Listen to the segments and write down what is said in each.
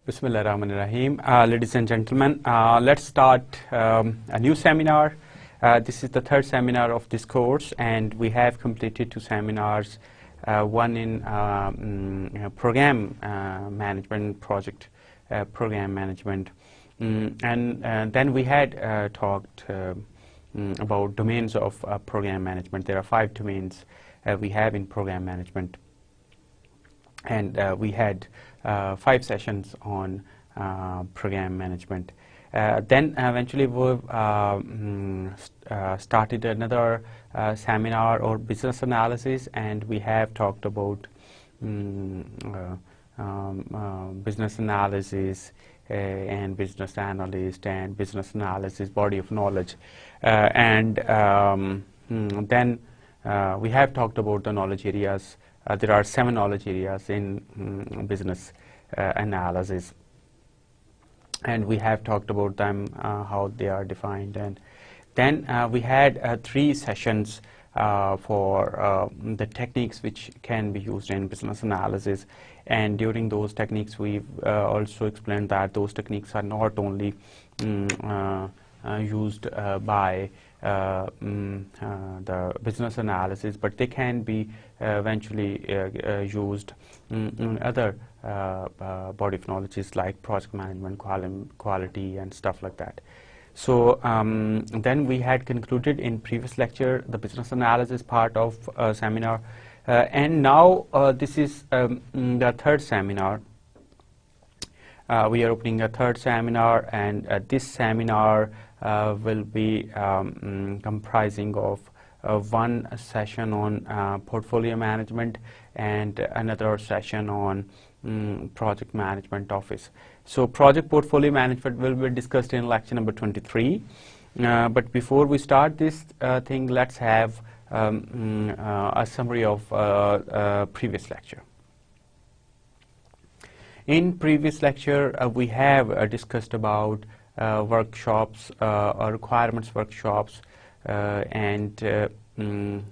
Bismillah ar-Rahman ar-Rahim. Ladies and gentlemen, let's start a new seminar. This is the third seminar of this course, and we have completed 2 seminars, one in program management, project program management, and then we had talked about domains of program management. There are 5 domains we have in program management, and we had 5 sessions on program management. Then eventually we started another seminar or business analysis, and we have talked about business analysis and business analyst and business analysis body of knowledge, and then we have talked about the knowledge areas. There are 7 knowledge areas in business analysis, and we have talked about them, how they are defined. And then we had 3 sessions for the techniques which can be used in business analysis, and during those techniques we've also explained that those techniques are not only used by the business analysis, but they can be eventually used in other body of knowledges like project management, quality and stuff like that. So then we had concluded in previous lecture the business analysis part of seminar, and now this is the third seminar. We are opening a third seminar, and this seminar will be comprising of 1 session on portfolio management and another session on project management office. So project portfolio management will be discussed in lecture number 23. But before we start this thing, let's have a summary of previous lecture. In previous lecture, we have discussed about workshops, requirements workshops, and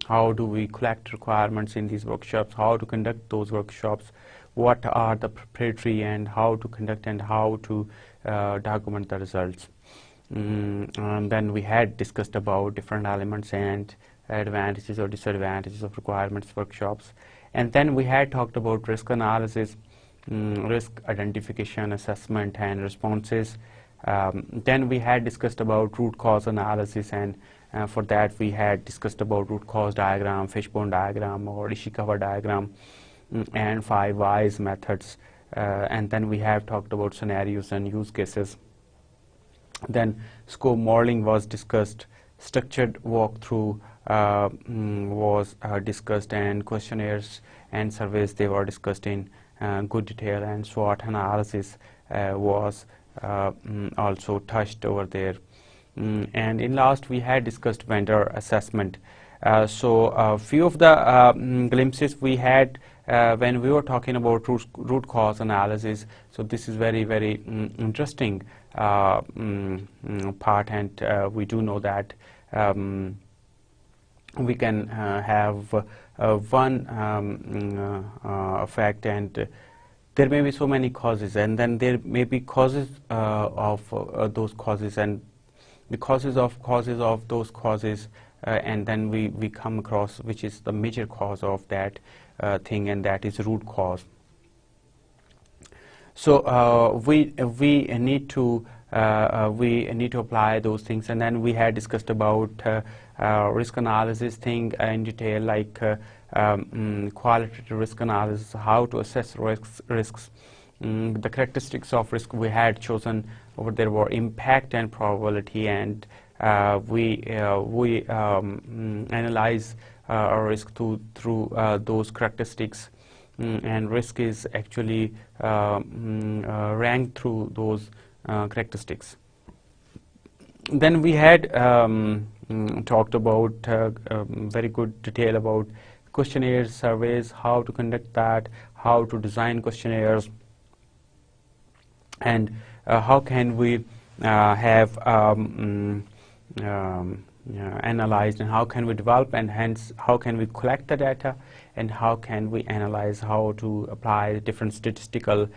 how do we collect requirements in these workshops, how to conduct those workshops, what are the preparatory and how to conduct and how to document the results. And then we had discussed about different elements and advantages or disadvantages of requirements workshops. And then we had talked about risk analysis, risk identification, assessment and responses. Then we had discussed about root cause analysis, and for that we had discussed about root cause diagram, fishbone diagram or Ishikawa diagram, and 5 whys methods. And then we have talked about scenarios and use cases. Then scope modeling was discussed, structured walkthrough was discussed, and questionnaires and surveys, they were discussed in good detail, and SWOT analysis was also touched over there. And in last we had discussed vendor assessment. So a few of the glimpses we had when we were talking about root cause analysis. So this is very, very interesting part, and we do know that we can have one effect, and there may be so many causes, and then there may be causes of those causes, and the causes of those causes, and then we come across which is the major cause of that thing, and that is root cause. So we need to apply those things. And then we had discussed about risk analysis thing in detail, like qualitative risk analysis, how to assess risks. The characteristics of risk we had chosen over there were impact and probability, and we analyze risk through those characteristics, and risk is actually ranked through those characteristics. Then we had talked about very good detail about questionnaires, surveys, how to conduct that, how to design questionnaires, and how can we have analyzed, and how can we develop, and hence how can we collect the data, and how can we analyze, how to apply different statistical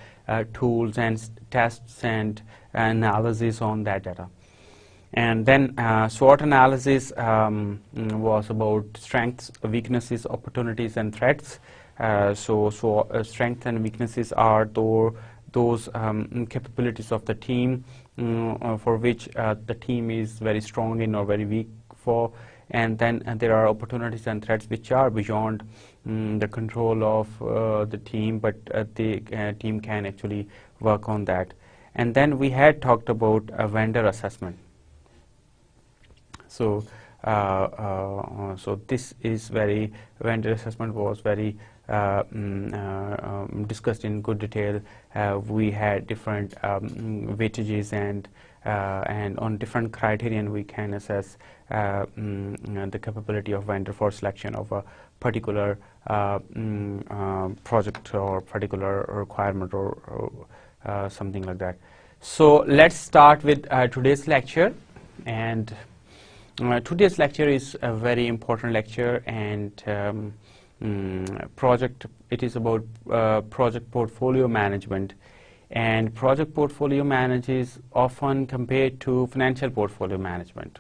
tools and tests and analysis on that data. And then SWOT analysis was about strengths, weaknesses, opportunities, and threats. Strengths and weaknesses are those capabilities of the team for which the team is very strong in or very weak for, and then there are opportunities and threats which are beyond the control of the team, but the team can actually work on that. And then we had talked about vendor assessment. So this is vendor assessment was very discussed in good detail. We had different weightages and on different criterion we can assess the capability of vendor for selection of a particular project or particular requirement or something like that. So let's start with today's lecture. And today's lecture is a very important lecture, and it is about project portfolio management. And project portfolio management is often compared to financial portfolio management.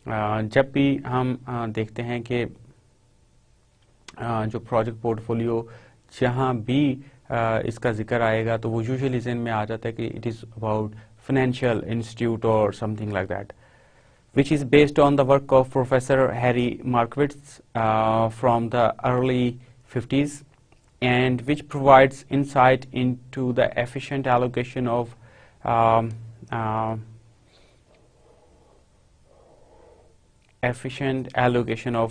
जब भी हम देखते हैं कि जो project portfolio जहाँ भी इसका जिक्र आएगा तो वो यूजुअली ज़हन में आ जाता है कि it is about financial institute or something like that, which is based on the work of Professor Harry Markowitz from the early 50s, and which provides insight into the efficient allocation of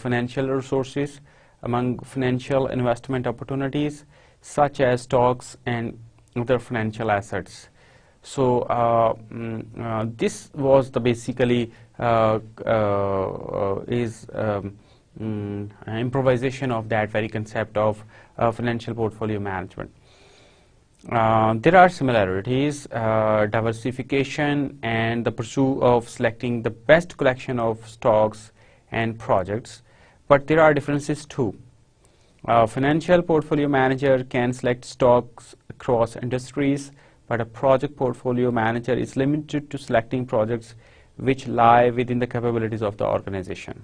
financial resources among financial investment opportunities such as stocks and other financial assets. So this was the basically improvisation of that very concept of financial portfolio management. There are similarities, diversification and the pursuit of selecting the best collection of stocks and projects, but there are differences too. A financial portfolio manager can select stocks across industries, but a project portfolio manager is limited to selecting projects which lie within the capabilities of the organization.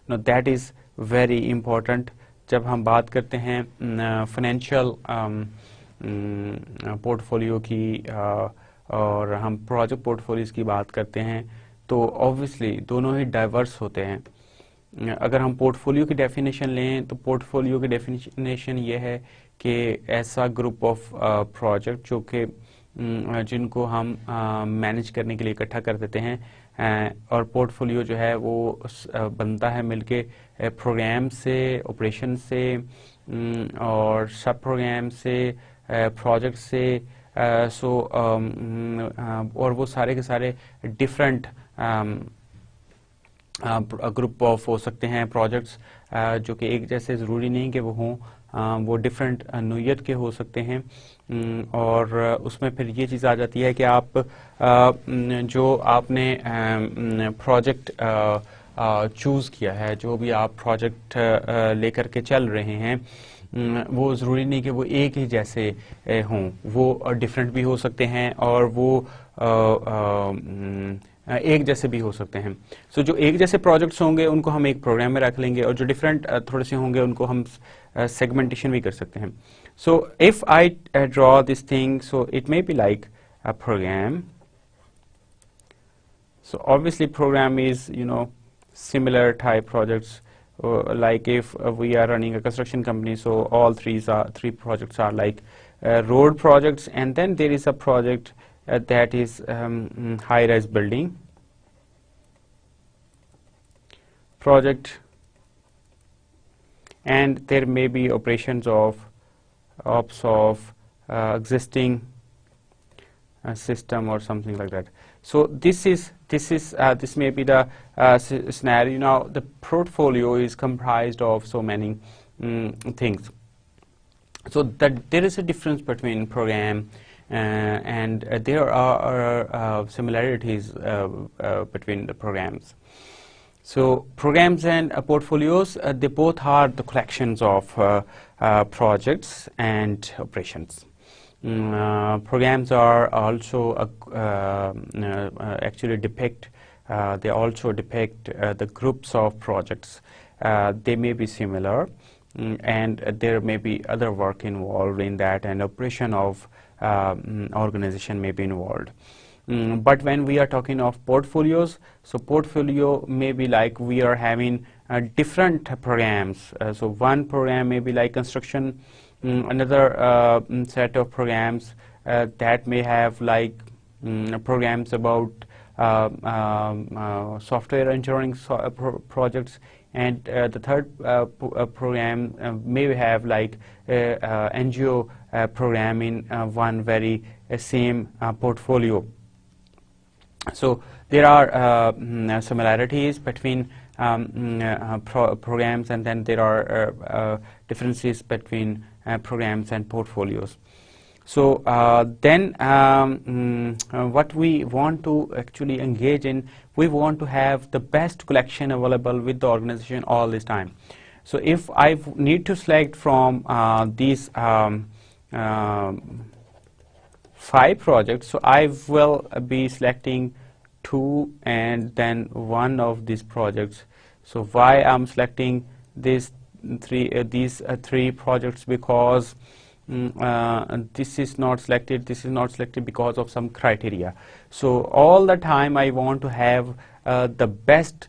Now that is very important. जब हम बात करते हैं financial portfolio की और हम project portfolios की बात करते हैं तो ऑब्वियसली दोनों ही डाइवर्स होते हैं. अगर हम पोर्टफोलियो की डेफिनेशन लें तो पोर्टफोलियो की डेफिनेशन ये है कि ऐसा ग्रुप ऑफ प्रोजेक्ट जो कि जिनको हम मैनेज करने के लिए इकट्ठा कर देते हैं, और पोर्टफोलियो जो है वो बनता है मिलके प्रोग्राम से, ऑपरेशन से और सब प्रोग्राम से, प्रोजेक्ट से, और वो सारे के सारे डिफरेंट ग्रुप ऑफ हो सकते हैं प्रोजेक्ट्स जो कि एक जैसे ज़रूरी नहीं कि वो हों, वो डिफरेंट नोयत के हो सकते हैं. और उसमें फिर ये चीज़ आ जाती है कि आप जो आपने प्रोजेक्ट चूज़ किया है, जो भी आप प्रोजेक्ट लेकर के चल रहे हैं, वो ज़रूरी नहीं कि वो एक ही जैसे हों, वो डिफरेंट भी हो सकते हैं और वो एक जैसे भी हो सकते हैं. सो जो एक जैसे प्रोजेक्ट्स होंगे उनको हम एक प्रोग्राम में रख लेंगे, और जो डिफरेंट थोड़े से होंगे उनको हम सेगमेंटेशन भी कर सकते हैं. So if I draw this thing, so it may be like a program. So obviously program is, similar type projects. Like if we are running a construction company, so all three projects are like road projects, and then there is a project that is high-rise building project, and there may be operations of ops of existing system or something like that. So this may be the scenario. Now the portfolio is comprised of so many things. So that there is a difference between program and there are similarities between the programs. So programs and portfolios, they both are the collections of projects and operations. Programs are also actually depict, they also depict the groups of projects. They may be similar, and there may be other work involved in that, and operation of organization may be involved. But when we are talking of portfolios, so portfolio may be like we are having different programs. So one program may be like construction, another set of programs that may have like programs about software engineering projects, and the third program may have like NGO program in one very same portfolio. So there are similarities between programs, and then there are differences between programs and portfolios. So then what we want to actually engage in, we want to have the best collection available with the organization all this time. So if I need to select from these 5 projects, so I will be selecting 2 and then 1 of these projects. So why I'm selecting these 3 projects? Because this is not selected because of some criteria. So all the time I want to have the best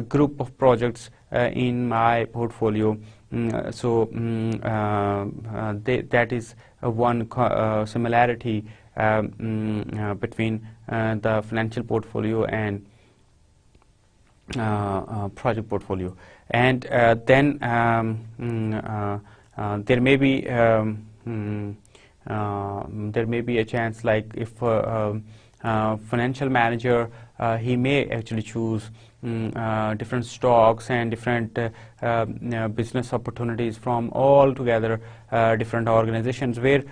group of projects in my portfolio. That is one similarity between the financial portfolio and project portfolio. And then there may be a chance, like if financial manager, he may actually choose different stocks and different business opportunities from all together different organizations, where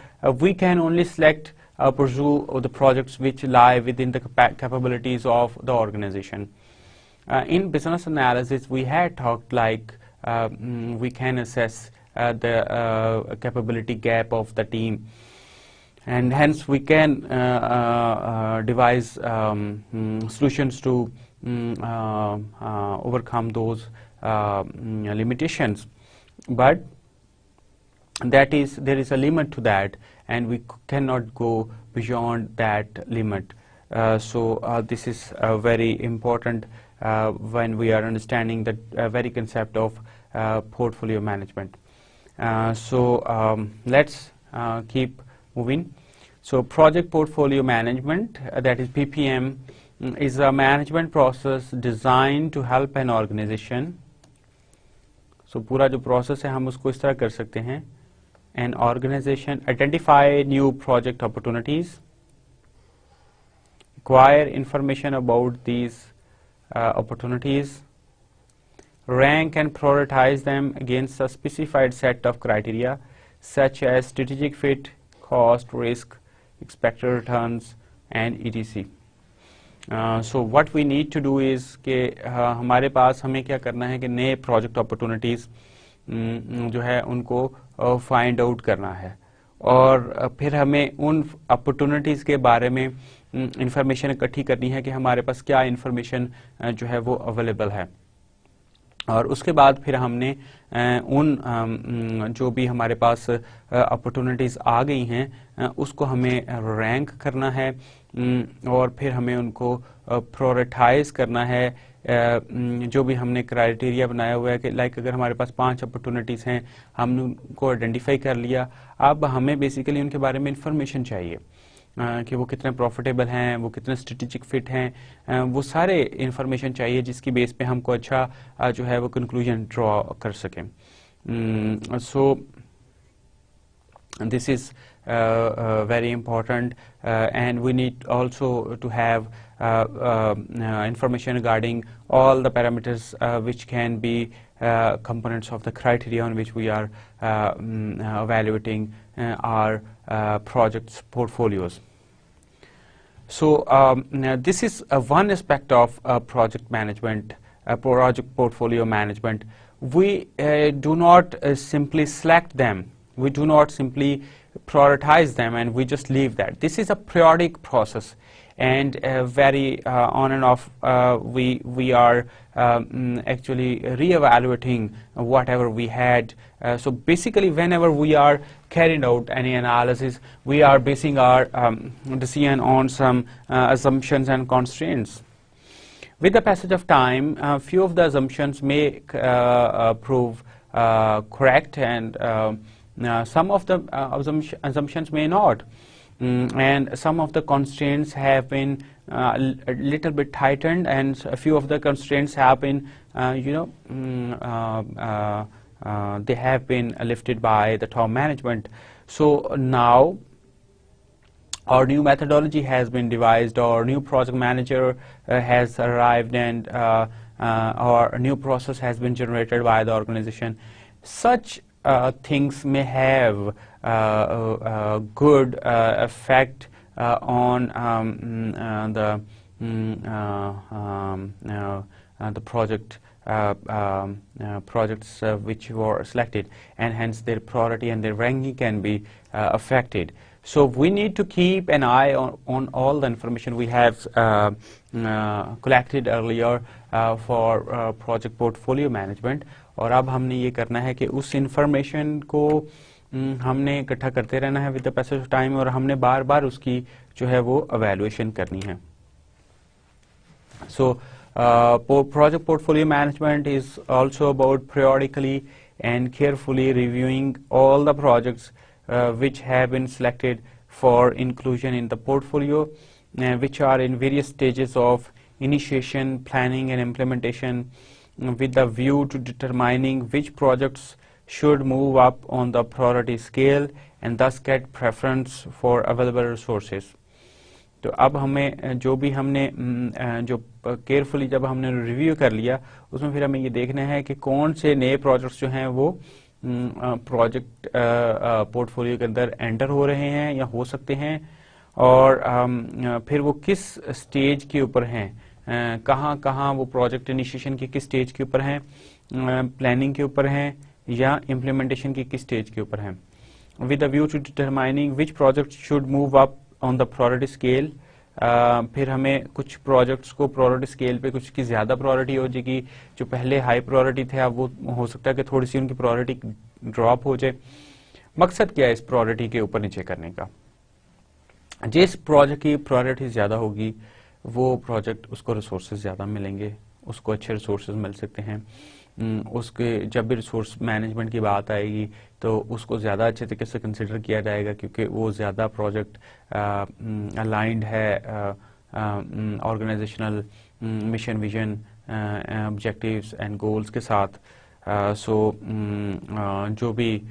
we can only select pursue the projects which lie within the capabilities of the organization. In business analysis, we had talked like we can assess the capability gap of the team, and hence we can devise solutions to overcome those limitations. But there is a limit to that, and we cannot go beyond that limit. So this is very important when we are understanding the very concept of portfolio management. Let's keep moving. So project portfolio management, that is PPM, is a management process designed to help an organization. So पूरा जो process है हम उसको इस तरह कर सकते हैं. An organization identify new project opportunities, acquire information about these opportunities, rank and prioritize them against a specified set of criteria such as strategic fit, cost, risk, expected returns, and etc. So what we need to do is कि हमारे पास हमें क्या करना है कि नए project opportunities जो है उनको फाइंड आउट करना है, और फिर हमें उन अपॉर्चुनिटीज़ के बारे में इंफॉर्मेशन इकट्ठी करनी है कि हमारे पास क्या इंफॉर्मेशन जो है वो अवेलेबल है, और उसके बाद फिर हमने उन जो भी हमारे पास अपॉर्चुनिटीज़ आ गई हैं उसको हमें रैंक करना है, और फिर हमें उनको प्रायोरिटाइज करना है. जो भी हमने क्राइटेरिया बनाया हुआ है कि लाइक अगर हमारे पास 5 अपॉर्चुनिटीज़ हैं, हमने उनको आइडेंटिफाई कर लिया, अब हमें बेसिकली उनके बारे में इंफॉर्मेशन चाहिए कि वो कितने प्रॉफिटेबल हैं, वो कितने स्ट्रेटेजिक फिट हैं, वो सारे इंफॉर्मेशन चाहिए जिसकी बेस पे हमको अच्छा जो है वो कंक्लूजन ड्रॉ कर सकें. This is very important, and we need also to have information regarding all the parameters which can be components of the criteria on which we are evaluating our projects portfolios. So now this is one aspect of project management, project portfolio management. We do not simply select them. We do not simply prioritize them and we just leave that. This is a periodic process, and very on and off we are actually re-evaluating whatever we had. So basically whenever we are carrying out any analysis, we are basing our decision on some assumptions and constraints. With the passage of time, a few of the assumptions may prove correct, and some of the assumptions may not. And some of the constraints have been a little bit tightened, and a few of the constraints have been, they have been lifted by the top management. So now our new methodology has been devised, or new project manager has arrived, and our new process has been generated by the organization. Such things may have a good effect on the project projects which were selected, and hence their priority and their ranking can be affected. So we need to keep an eye on all the information we have collected earlier for project portfolio management. और अब हमने ये करना है कि उस information को हमने इकट्ठा करते रहना है with the passage of time, और हमने बार बार उसकी जो है वो evaluation करनी है. So project portfolio management is also about periodically and carefully reviewing all the projects which have been selected for inclusion in the portfolio, which are in various stages of initiation, planning and implementation, with a view to determining which projects should move up on the priority scale and thus get preference for available resources. तो अब हमें जो भी हमने जो carefully जब हमने review कर लिया, उसमें फिर हमें ये देखना है कि कौन से नए प्रोजेक्ट्स जो हैं वो प्रोजेक्ट पोर्टफोलियो के अंदर एंटर हो रहे हैं या हो सकते हैं, और फिर वो किस स्टेज के ऊपर हैं, कहाँ वो प्रोजेक्ट इनिशिएशन की किस स्टेज के ऊपर हैं, प्लानिंग के ऊपर हैं या इम्प्लीमेंटेशन की किस स्टेज के ऊपर हैं, with a view to determining which project should move up on the priority scale. फिर हमें कुछ प्रोजेक्ट्स को प्रायोरिटी स्केल पे कुछ की ज़्यादा प्रायोरिटी हो जाएगी, जो पहले हाई प्रायोरिटी थे अब वो हो सकता है कि थोड़ी सी उनकी प्रायोरिटी ड्रॉप हो जाए. मकसद क्या है इस प्रायोरिटी के ऊपर नीचे करने का? जिस प्रोजेक्ट की प्रायोरिटी ज़्यादा होगी वो प्रोजेक्ट उसको रिसोर्सेज ज़्यादा मिलेंगे, उसको अच्छे रिसोर्सेज मिल सकते हैं. उसके जब भी रिसोर्स मैनेजमेंट की बात आएगी तो उसको ज़्यादा अच्छे तरीके से कंसिडर किया जाएगा, क्योंकि वो ज़्यादा प्रोजेक्ट अलाइंड है organisational mission, vision, objectives and goals के साथ. सो जो भी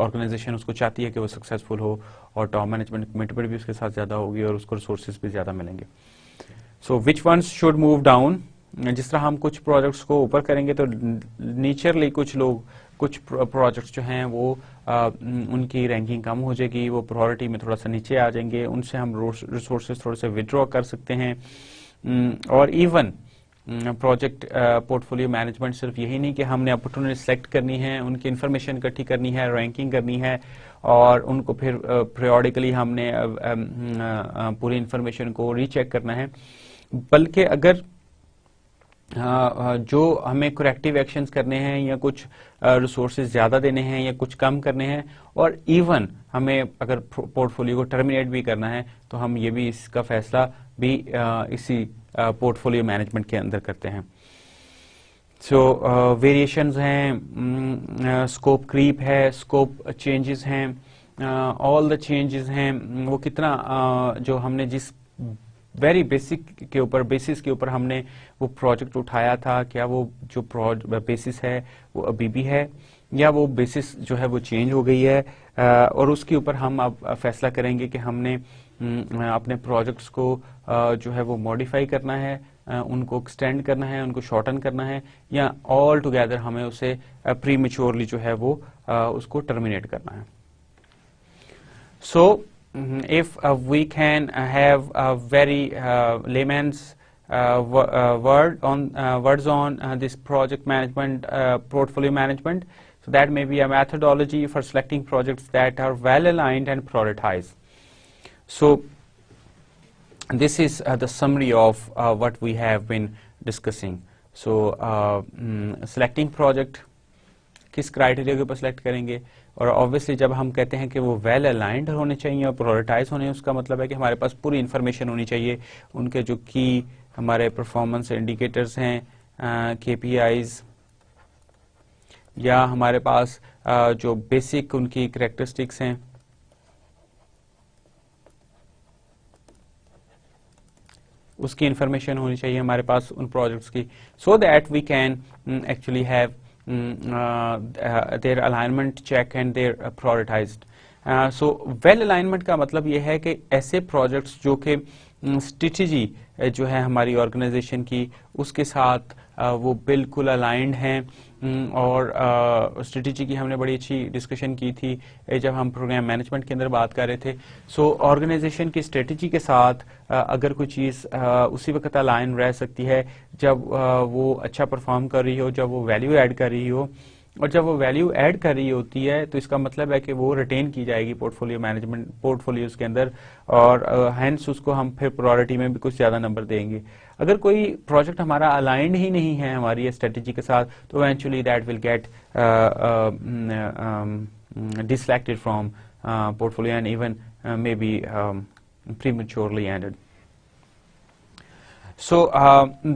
ऑर्गेनाइजेशन उसको चाहती है कि वो सक्सेसफुल हो, और टॉप मैनेजमेंट कमिटमेंट भी उसके साथ ज़्यादा होगी और उसको रिसोर्सेज भी ज़्यादा मिलेंगे. सो विच वंस शुड मूव डाउन. जिस तरह हम कुछ प्रोजेक्ट्स को ऊपर करेंगे तो नेचरली कुछ प्रोजेक्ट्स जो हैं वो उनकी रैंकिंग कम हो जाएगी, वो प्रायोरिटी में थोड़ा सा नीचे आ जाएंगे, उनसे हम रिसोर्सेज थोड़े से विड्रॉ कर सकते हैं. और इवन प्रोजेक्ट पोर्टफोलियो मैनेजमेंट सिर्फ यही नहीं कि हमने अपॉर्चुनिटी सेलेक्ट करनी है, उनकी इन्फॉर्मेशन इकट्ठी करनी है, रैंकिंग करनी है, और उनको फिर पीरियडिकली हमने पूरी इन्फॉर्मेशन को रीचेक करना है, बल्कि अगर जो हमें करेक्टिव एक्शंस करने हैं या कुछ रिसोर्सेज ज़्यादा देने हैं या कुछ कम करने हैं, और इवन हमें अगर पोर्टफोलियो को टर्मिनेट भी करना है तो हम ये भी इसका फैसला भी इसी पोर्टफोलियो मैनेजमेंट के अंदर करते हैं. सो वेरिएशंस हैं, स्कोप क्रीप है, स्कोप चेंजेस हैं, ऑल द चेंजेस हैं, वो कितना जो हमने जिस वेरी बेसिक के ऊपर बेसिस के ऊपर हमने वो प्रोजेक्ट उठाया था, क्या वो जो बेसिस है वो अभी भी है या वो बेसिस जो है वो चेंज हो गई है, और उसके ऊपर हम अब फैसला करेंगे कि हमने अपने प्रोजेक्ट्स को जो है वो मॉडिफाई करना है, उनको एक्सटेंड करना है, उनको शॉर्टन करना है, या ऑल टुगेदर हमें उसे प्रीमेच्योरली जो है वो उसको टर्मिनेट करना है. So if we can have a very layman's words on this project management, portfolio management, so that may be a methodology for selecting projects that are well aligned and prioritized. So this is the summary of what we have been discussing. So selecting project किस criteria के ऊपर select करेंगे, और obviously जब हम कहते हैं कि वो वेल अलाइंड होने चाहिए और प्रायोरिटाइज होने, उसका मतलब है कि हमारे पास पूरी इन्फॉर्मेशन होनी चाहिए, उनके जो की हमारे परफॉर्मेंस इंडिकेटर्स हैं, KPIs, या हमारे पास जो बेसिक उनकी कैरेक्टरिस्टिक्स हैं, उसकी इन्फॉर्मेशन होनी चाहिए हमारे पास उन प्रोजेक्ट्स की, so that we can actually have their alignment check and their prioritized. So well alignment का मतलब ये है कि ऐसे projects जो कि स्ट्रेटजी जो है हमारी ऑर्गेनाइजेशन की उसके साथ वो बिल्कुल अलाइंड हैं, और स्ट्रेटजी की हमने बड़ी अच्छी डिस्कशन की थी जब हम प्रोग्राम मैनेजमेंट के अंदर बात कर रहे थे. सो ऑर्गेनाइजेशन की स्ट्रेटजी के साथ अगर कोई चीज़ उसी वक्त अलाइन रह सकती है जब वो अच्छा परफॉर्म कर रही हो, जब वो वैल्यू ऐड कर रही हो, और जब वो वैल्यू ऐड कर रही होती है तो इसका मतलब है कि वो रिटेन की जाएगी पोर्टफोलियो मैनेजमेंट पोर्टफोलियोज के अंदर, और हैंस उसको हम फिर प्रायोरिटी में भी कुछ ज़्यादा नंबर देंगे. अगर कोई प्रोजेक्ट हमारा अलाइंड ही नहीं है हमारी स्ट्रेटजी के साथ, तो eventually that will get deselected from portfolio and even maybe prematurely ended. So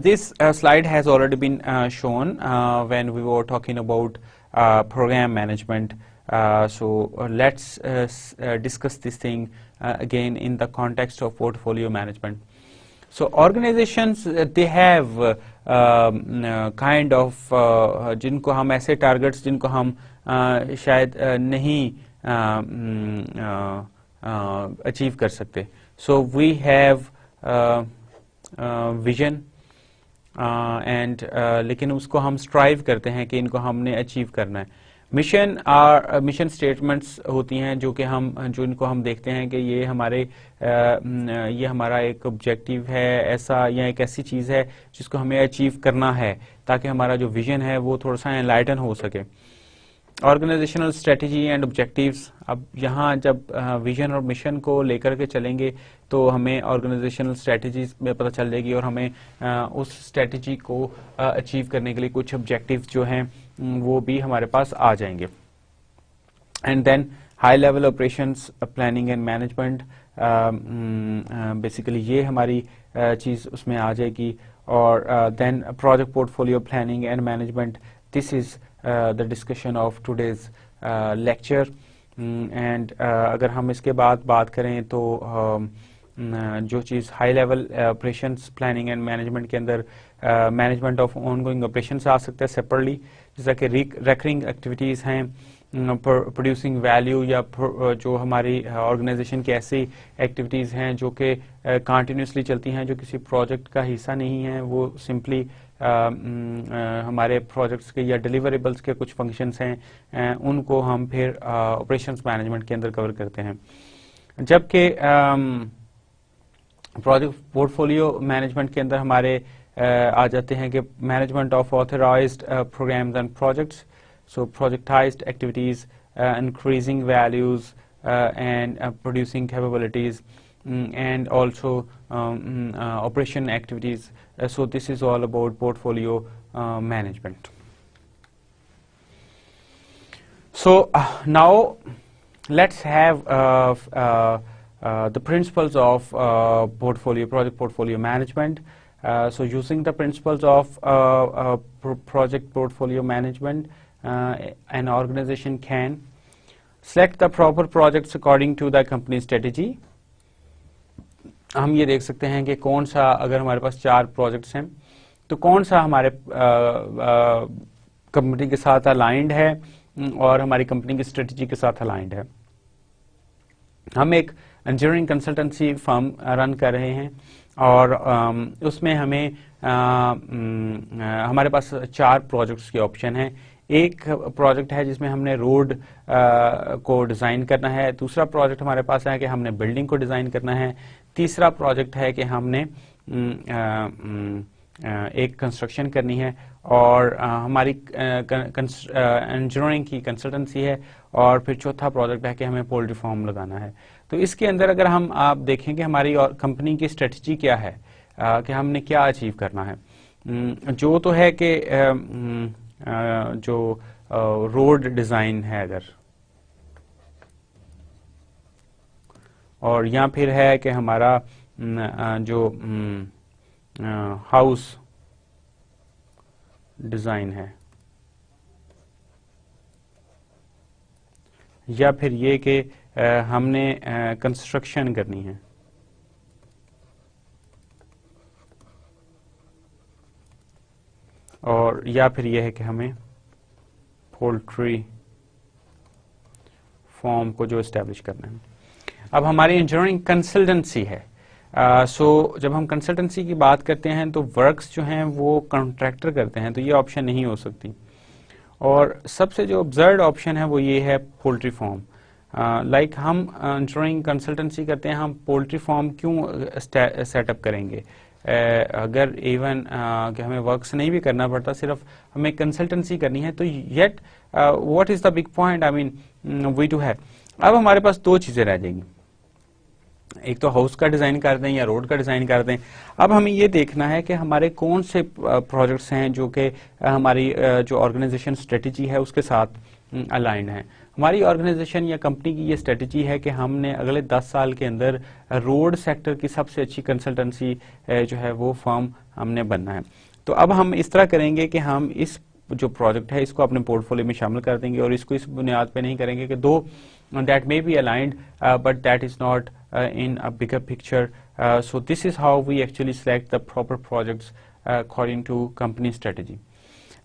this slide has already been shown when we were talking about program management. So let's discuss this thing again in the context of portfolio management. So organizations they have kind of जिनको हम ऐसे targets जिनको हम शायद नहीं achieve कर सकते. So we have vision and लेकिन उसको हम स्ट्राइव करते हैं कि इनको हमने अचीव करना है. मिशन स्टेटमेंट्स होती हैं जो कि जो इनको हम देखते हैं कि ये हमारा एक ऑब्जेक्टिव है ऐसा, या एक ऐसी चीज़ है जिसको हमें अचीव करना है ताकि हमारा जो विजन है वो थोड़ा सा एनलाइटन हो सके. ऑर्गेनाइजेशनल स्ट्रेटजी एंड ऑब्जेक्टिव्स, अब यहाँ जब विजन और मिशन को लेकर के चलेंगे तो हमें ऑर्गेनाइजेशनल स्ट्रेटजीज में पता चल जाएगी, और हमें उस स्ट्रेटजी को अचीव करने के लिए कुछ ऑब्जेक्टिव्स जो हैं वो भी हमारे पास आ जाएंगे. And then high level operations planning and management, basically ये हमारी चीज़ उसमें आ जाएगी. और then project portfolio planning and management, this is the discussion of today's lecture. And अगर हम इसके बाद बात करें तो जो चीज़ high level operations planning and management के अंदर मैनेजमेंट ऑफ ऑनगोइंग ऑपरेशंस आ सकता है सेपरेटली, जैसा कि रिकरिंग एक्टिविटीज़ हैं, प्रोड्यूसिंग वैल्यू, या जो हमारी ऑर्गेनाइजेशन की ऐसी एक्टिविटीज़ हैं जो कि कंटिन्यूसली चलती हैं, जो किसी प्रोजेक्ट का हिस्सा नहीं है, वो सिंपली हमारे प्रोजेक्ट्स के या डिलीवरेबल्स के कुछ फंक्शंस हैं, उनको हम फिर ऑपरेशंस मैनेजमेंट के अंदर कवर करते हैं. जबकि प्रोजेक्ट पोर्टफोलियो मैनेजमेंट के अंदर हमारे आ जाते हैं कि management of authorised programs and projects, so projectised activities, increasing values and producing capabilities, and also operation activities. So this is all about portfolio management. So now let's have the principles of project portfolio management. So using the principles of project portfolio management, an organization can select the proper projects according to the company strategy, ہم یہ دیکھ سکتے ہیں کہ کون سا، اگر ہمارے پاس 4 پروجیکٹس ہیں تو کون سا ہمارے کمپنی کے ساتھ الائنڈ ہے اور ہماری کمپنی کی اسٹریٹجی کے ساتھ الائنڈ ہے. ہم ایک انجینئرنگ کنسلٹنسی فرم رن کر رہے ہیں اور اس میں ہمیں ہمارے پاس 4 پروجیکٹس کے آپشن ہیں. ایک پروجیکٹ ہے جس میں ہم نے روڈ کو ڈیزائن کرنا ہے. دوسرا پروجیکٹ ہمارے پاس ہے کہ ہم نے بلڈنگ کو ڈیزائن کرنا ہے. تیسرا پروجیکٹ ہے کہ ہم نے ایک کنسٹرکشن کرنی ہے اور ہماری انجینئرنگ کی کنسلٹنسی ہے. اور پھر چوتھا پروجیکٹ ہے کہ ہمیں پولٹری فارم لگانا ہے. تو اس کے اندر اگر ہم آپ دیکھیں کہ ہماری کمپنی کی اسٹریٹجی کیا ہے کہ ہم نے کیا اچیو کرنا ہے. جو تو ہے کہ جو روڈ ڈیزائن ہے اگر، اور یا پھر ہے کہ ہمارا جو ہاؤس ڈیزائن ہے، یا پھر یہ کہ ہم نے کنسٹرکشن کرنی ہے، اور یا پھر یہ ہے کہ ہمیں پولٹری فارم کو جو اسٹیبلش کرنا ہے. اب ہماری انجینئرنگ کنسلٹنسی ہے. سو جب ہم کنسلٹنسی کی بات کرتے ہیں تو ورکس جو ہیں وہ کانٹریکٹر کرتے ہیں، تو یہ آپشن نہیں ہو سکتی. اور سب سے جو ابزرڈ آپشن ہے وہ یہ ہے پولٹری فارم. لائک ہم انجینئرنگ کنسلٹنسی کرتے ہیں، ہم پولٹری فارم کیوں سیٹ اپ کریں گے؟ اگر ایون کہ ہمیں ورکس نہیں بھی کرنا پڑتا، صرف ہمیں کنسلٹنسی کرنی ہے، تو yet what is the big point I mean we do have. اب ہمارے پاس 2 چیزیں رہ جائیں گی، ایک تو ہاؤس کا ڈیزائن کر دیں یا روڈ کا ڈیزائن کر دیں. اب ہمیں یہ دیکھنا ہے کہ ہمارے کون سے پروجیکٹس ہیں جو کہ ہماری جو آرگنائزیشن اسٹریٹجی ہے اس کے ساتھ الائنڈ ہیں. ہماری آرگنائزیشن یا کمپنی کی یہ اسٹریٹجی ہے کہ ہم نے اگلے 10 سال کے اندر روڈ سیکٹر کی سب سے اچھی کنسلٹنسی جو ہے وہ فرم ہم نے بننا ہے. تو اب ہم اس طرح کریں گے کہ ہم اس جو پروجیکٹ ہے اس کو اپنے پورٹ فولیو میں شامل کر دیں گے، اور اس کو اس بنیاد پہ نہیں کریں گے کہ دو that may be aligned but that is not in a bigger picture. So this is how we actually select the proper projects according to company strategy.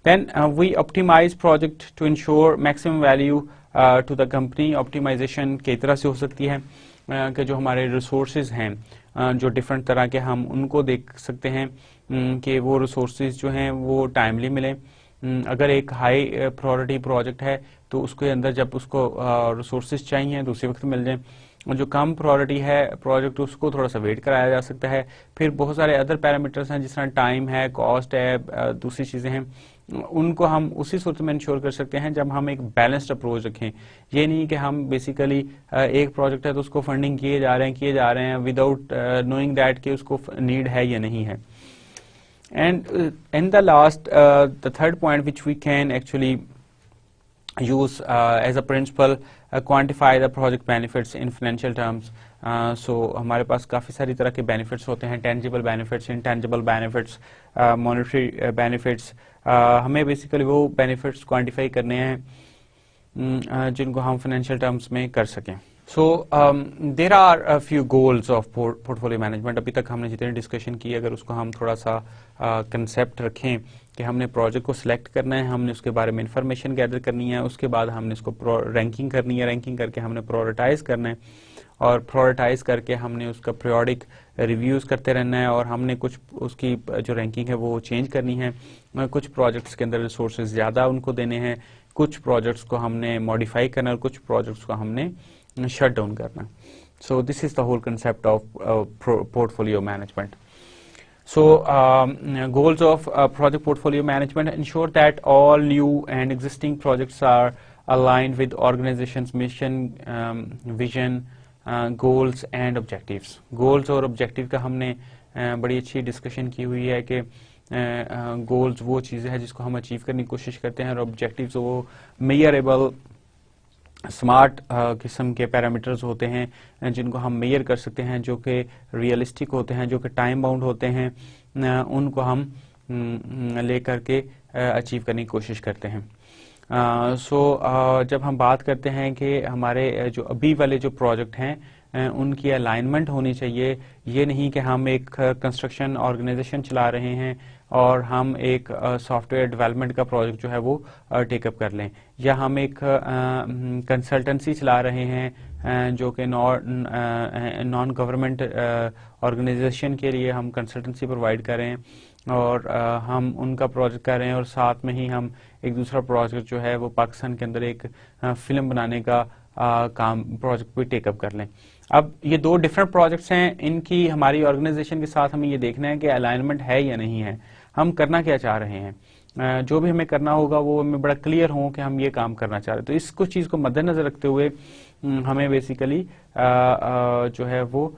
Then we optimize project to ensure maximum value to the company. Optimization کئی طرح سے ہو سکتی ہے کہ جو ہمارے resources ہیں جو ڈفرینٹ طرح کے ہم ان کو دیکھ سکتے ہیں کہ وہ ریسورسز جو ہیں وہ ٹائملی ملیں. اگر ایک ہائی پرائورٹی پروجیکٹ ہے تو اس کے اندر جب اس کو ریسورسز چاہیے تو اسی وقت مل جائیں، اور جو کم پرائورٹی ہے پروجیکٹ اس کو تھوڑا سا ویٹ کرایا جا سکتا ہے. پھر بہت سارے ادر پیرامیٹرز ہیں جس طرح ٹائم ہے، کاسٹ ہے، دوسری چیزیں ہیں، ان کو ہم اسی صورت میں انشور کر سکتے ہیں جب ہم ایک بیلنسڈ اپروچ رکھیں. یہ نہیں کہ ہم بیسیکلی ایک پروجیکٹ ہے تو اس کو فنڈنگ کیے جا رہے ہیں وداؤٹ نوئنگ دیٹ کہ اس کو نیڈ ہے یا نہیں ہے. And in the last, the third point which we can actually use as a principle, quantify the project benefits in financial terms. So ہمارے پاس کافی ساری طرح کے benefits ہوتے ہیں، tangible benefits, intangible benefits, monetary benefits. ہمیں basically وہ benefits quantify کرنے ہیں جن کو ہم financial terms میں کر سکیں. So there are a few goals of portfolio management. ابھی تک ہم نے جتنی ڈسکشن کی اگر اس کو ہم تھوڑا سا کنسیپٹ رکھیں کہ ہم نے پروجیکٹ کو سلیکٹ کرنا ہے، ہم نے اس کے بارے میں انفارمیشن گیدر کرنی ہے، اس کے بعد ہم نے اس کو رینکنگ کرنی ہے، رینکنگ کر کے ہم نے پرائورٹائز کرنا ہے، اور پرائورٹائز کر کے ہم نے اس کا پیریوڈک ریویوز کرتے رہنا ہے، اور ہم نے کچھ اس کی جو رینکنگ ہے وہ چینج کرنی ہے. کچھ پروجیکٹس کے اندر ریسورسز زیادہ ان کو دینے ہیں، کچھ پروجیکٹس کو ہم نے ماڈیفائی کرنا ہے، اور کچھ پروجیکٹس کو ہم نے shut down کرنا. So this is the whole concept of portfolio management. So goals of project portfolio management ensure that all new and existing projects are aligned with organization's mission, vision, goals and objectives. Goals اور objective کا ہم نے بڑی اچھی discussion کی ہوئی ہے کہ گولز وہ چیزیں ہیں جس کو ہم اچیو کرنے کی کوشش کرتے ہیں، اور آبجیکٹیوز وہ میئریبل اسمارٹ قسم کے پیرامیٹرز ہوتے ہیں جن کو ہم میئر کر سکتے ہیں، جو کہ ریئلسٹک ہوتے ہیں، جو کہ ٹائم باؤنڈ ہوتے ہیں، ان کو ہم لے کر کے اچیو کرنے کی کوشش کرتے ہیں. سو جب ہم بات کرتے ہیں کہ ہمارے جو ابھی والے جو پروجیکٹ ہیں ان کی الائنمنٹ ہونی چاہیے. یہ نہیں کہ ہم ایک کنسٹرکشن آرگنائزیشن چلا رہے ہیں اور ہم ایک سافٹ ویئر ڈیولپمنٹ کا پروجیکٹ جو ہے وہ ٹیک اپ کر لیں, یا ہم ایک کنسلٹنسی چلا رہے ہیں جو کہ نان گورنمنٹ آرگنائزیشن کے لیے ہم کنسلٹنسی پرووائڈ کر رہے ہیں, اور ہم ان کا پروجیکٹ کر رہے ہیں, اور ساتھ میں ہی ہم ایک دوسرا پروجیکٹ جو ہے وہ پاکستان کے اندر ایک فلم بنانے کا کام پروجیکٹ بھی ٹیک اپ کر لیں. اب یہ دو ڈفرینٹ پروجیکٹس ہیں, ان کی ہماری آرگنائزیشن کے ساتھ ہمیں یہ دیکھنا ہے کہ الائنمنٹ ہے یا نہیں ہے, ہم کرنا کیا چاہ رہے ہیں. جو بھی ہمیں کرنا ہوگا وہ ہمیں بڑا کلیئر ہو کہ ہم یہ کام کرنا چاہ رہے ہیں. تو اس کچھ چیز کو مد نظر رکھتے ہوئے ہمیں بیسیکلی جو ہے وہ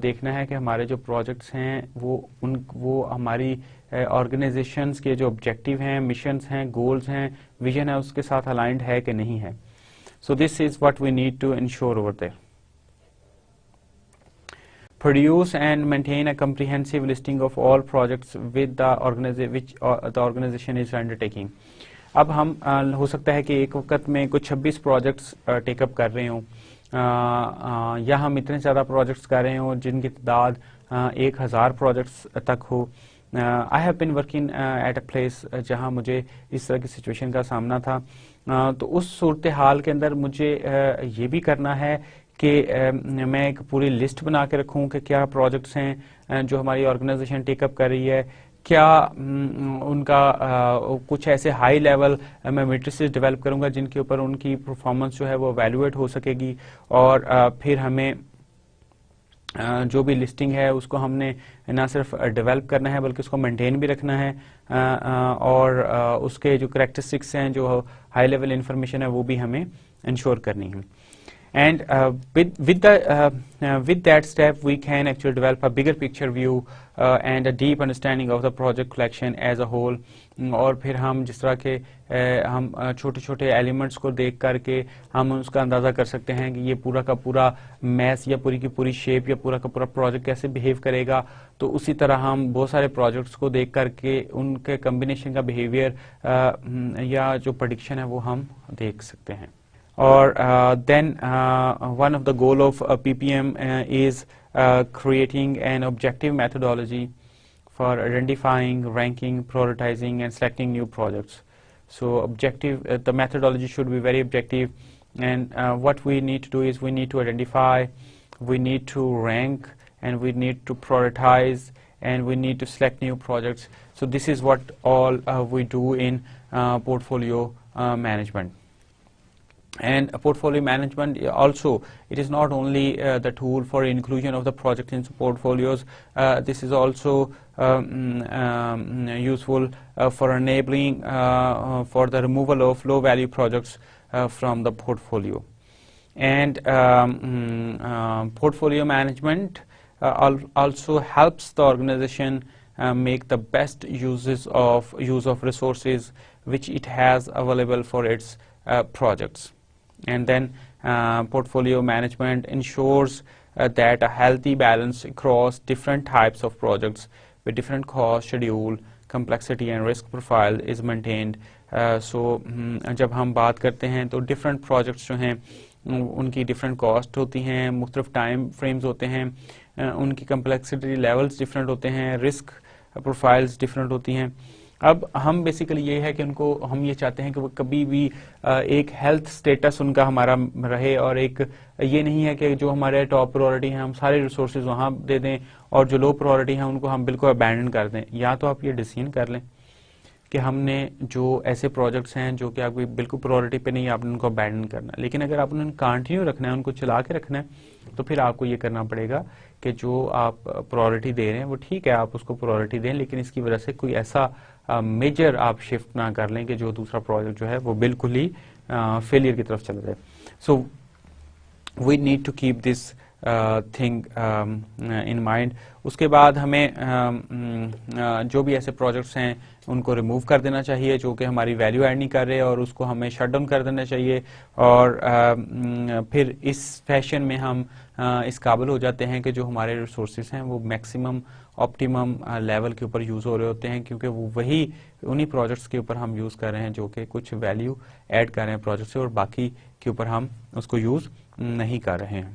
دیکھنا ہے کہ ہمارے جو پروجیکٹس ہیں وہ ہماری آرگنائزیشنز کے جو آبجیکٹیو ہیں, مشنز ہیں, گولز ہیں, ویژن ہے, اس کے ساتھ الائنڈ ہے کہ نہیں ہے. So this is what we need to ensure over there. Produce and maintain a comprehensive listing of all projects with which the organization is undertaking. اب ہم ہو سکتا ہے کہ ایک وقت میں کچھ 26 پروجیکٹس ٹیک اپ کر رہے ہوں, یا ہم اتنے زیادہ پروجیکٹس کر رہے ہوں جن کی تعداد 1000 پروجیکٹس تک ہو. I have been working at a place جہاں مجھے اس طرح کی سچویشن کا سامنا تھا. تو اس صورتحال کے اندر مجھے یہ بھی کرنا ہے کہ میں ایک پوری لسٹ بنا کے رکھوں کہ کیا پروجیکٹس ہیں جو ہماری آرگنائزیشن ٹیک اپ کر رہی ہے, کیا ان کا کچھ ایسے ہائی لیول میں میٹریسز ڈیولپ کروں گا جن کے اوپر ان کی پرفارمنس جو ہے وہ ایویلویٹ ہو سکے گی, اور پھر ہمیں جو بھی لسٹنگ ہے اس کو ہم نے نہ صرف ڈیولپ کرنا ہے بلکہ اس کو مینٹین بھی رکھنا ہے, اور اس کے جو کریکٹرسٹکس ہیں, جو ہائی لیول انفارمیشن ہے, وہ بھی ہمیں انشور کرنی ہے. And with that step we can actually develop a bigger picture view and a deep understanding of the project collection as a whole. اور پھر ہم جس طرح کے ہم چھوٹے چھوٹے ایلیمنٹس کو دیکھ کر کے ہم اس کا اندازہ کر سکتے ہیں کہ یہ پورا کا پورا میس یا پوری کی پوری شیپ یا پورا کا پورا پروجیکٹ کیسے بیہیو کرے گا. تو اسی طرح ہم بہت سارے پروجیکٹس کو دیکھ کر کے ان کے کمبینیشن کا بیہیویئر یا جو پریڈکشن ہے وہ ہم دیکھ سکتے ہیں. Or then one of the goal of PPM is creating an objective methodology for identifying, ranking, prioritizing and selecting new projects. So objective, the methodology should be very objective, and what we need to do is we need to identify, we need to rank, and we need to prioritize, and we need to select new projects. So this is what all we do in portfolio management. And portfolio management also, it is not only the tool for inclusion of the project in portfolios, this is also useful for enabling for the removal of low value projects from the portfolio. And portfolio management also helps the organization make the best use of resources which it has available for its projects. And then portfolio management ensures that a healthy balance across different types of projects with different cost, schedule, complexity and risk profile is maintained. So جب ہم بات کرتے ہیں تو different projects جو ہیں ان کی different cost ہوتی ہیں, مختلف time frames ہوتے ہیں, ان کی complexity levels different ہوتے ہیں, risk profiles different ہوتی ہیں. اب ہم بیسیکلی یہ ہے کہ ان کو ہم یہ چاہتے ہیں کہ وہ کبھی بھی ایک ہیلتھ سٹیٹس ان کا ہمارا رہے, اور ایک یہ نہیں ہے کہ جو ہمارے ٹاپ پرائورٹی ہیں ہم سارے ریسورسز وہاں دے دیں اور جو لو پرائورٹی ہیں ان کو ہم بالکل ابینڈن کر دیں. یا تو آپ یہ ڈیسیژن کر لیں کہ ہم نے جو ایسے پروجیکٹس ہیں جو کہ آپ کی بالکل پرائورٹی پہ نہیں, آپ نے ان کو ابینڈن کرنا ہے. لیکن اگر آپ نے کنٹینیو رکھنا ہے, ان کو چلا کے رکھنا ہے, تو پھر آپ کو یہ کرنا پڑے گا کہ جو آپ پرائورٹی دے رہے ہیں وہ ٹھیک ہے, آپ اس کو پرائورٹی دیں, لیکن اس کی وجہ سے کوئی ایسا میجر آپ شفٹ نہ کر لیں کہ جو دوسرا پروجیکٹ جو ہے وہ بالکل ہی فیلئر کی طرف چلا جائے. So we need to keep this thing in mind. اس کے بعد ہمیں جو بھی ایسے پروجیکٹس ہیں ان کو ریموو کر دینا چاہیے جو کہ ہماری ویلیو ایڈ نہیں کر رہے, اور اس کو ہمیں شٹ ڈاؤن کر دینا چاہیے. اور پھر اس فیشن میں ہم اس قابل ہو جاتے ہیں کہ جو ہمارے ریسورسز ہیں وہ میکسیمم آپٹیمم لیول کے اوپر یوز ہو رہے ہوتے ہیں, کیونکہ وہ وہی انہی پروجیکٹس کے اوپر ہم یوز کر رہے ہیں جو کہ کچھ ویلیو ایڈ کر رہے ہیں پروجیکٹ سے, اور باقی کے اوپر ہم اس کو یوز نہیں کر رہے ہیں.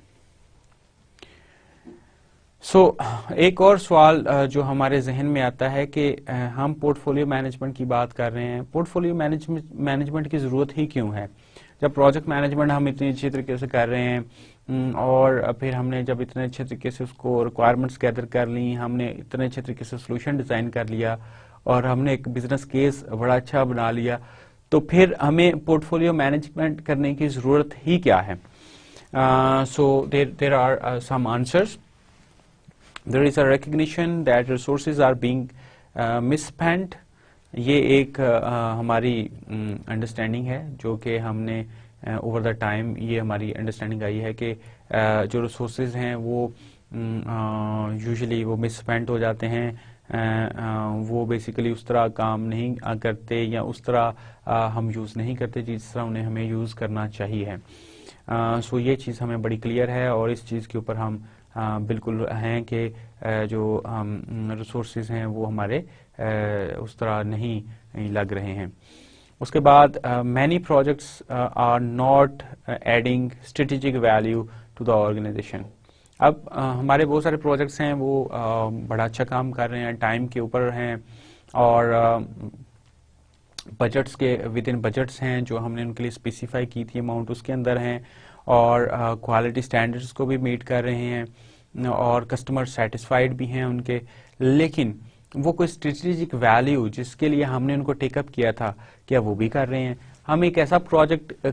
ایک اور سوال جو ہمارے ذہن میں آتا ہے کہ ہم پورٹ فولیو مینجمنٹ کی بات کر رہے ہیں، پورٹ فولیو مینجمنٹ کی ضرورت ہی کیوں ہے؟ جب پروجیکٹ مینجمنٹ ہم اتنی اچھی طریقے سے کر رہے ہیں اور پھر ہم نے جب اتنے اچھے طریقے سے اس کو ریکوائرمنٹس گیدر کر لی، ہم نے اتنے اچھے طریقے سے سولوشن ڈیزائن کر لیا اور ہم نے ایک بزنس کیس بڑا اچھا بنا لیا، تو پھر ہمیں پورٹ فولیو مینجمنٹ کرنے کی ضرورت ہی کیا ہے؟ there are some answers. There is a recognition that resources are being misspent. یہ ایک ہماری انڈرسٹینڈنگ ہے جو کہ ہم نے اوور دا ٹائم یہ ہماری انڈرسٹینڈنگ آئی ہے کہ جو ریسورسز ہیں وہ یوزلی وہ مس اسپینڈ ہو جاتے ہیں، وہ بیسیکلی اس طرح کام نہیں کرتے یا اس طرح ہم یوز نہیں کرتے جس طرح انہیں ہمیں یوز کرنا چاہیے. سو یہ چیز ہمیں بڑی کلیئر ہے اور اس چیز کے اوپر ہم بالکل ہیں کہ جو ریسورسز ہیں وہ ہمارے اس طرح نہیں لگ رہے ہیں. اس کے بعد many projects are not adding strategic value to the organisation. اب ہمارے بہت سارے پروجیکٹس ہیں وہ بڑا اچھا کام کر رہے ہیں، ٹائم کے اوپر ہیں اور بجٹس کے ود ان بجٹس ہیں جو ہم نے ان کے لیے اسپیسیفائی کی تھی اماؤنٹ اس کے اندر ہیں، اور کوالٹی اسٹینڈرڈس کو بھی میٹ کر رہے ہیں اور کسٹمر سیٹسفائیڈ بھی ہیں ان کے، لیکن وہ کوئی اسٹریٹجک ویلیو جس کے لیے ہم نے ان کو ٹیک اپ کیا تھا کیا وہ بھی کر رہے ہیں؟ ہم ایک ایسا پروجیکٹ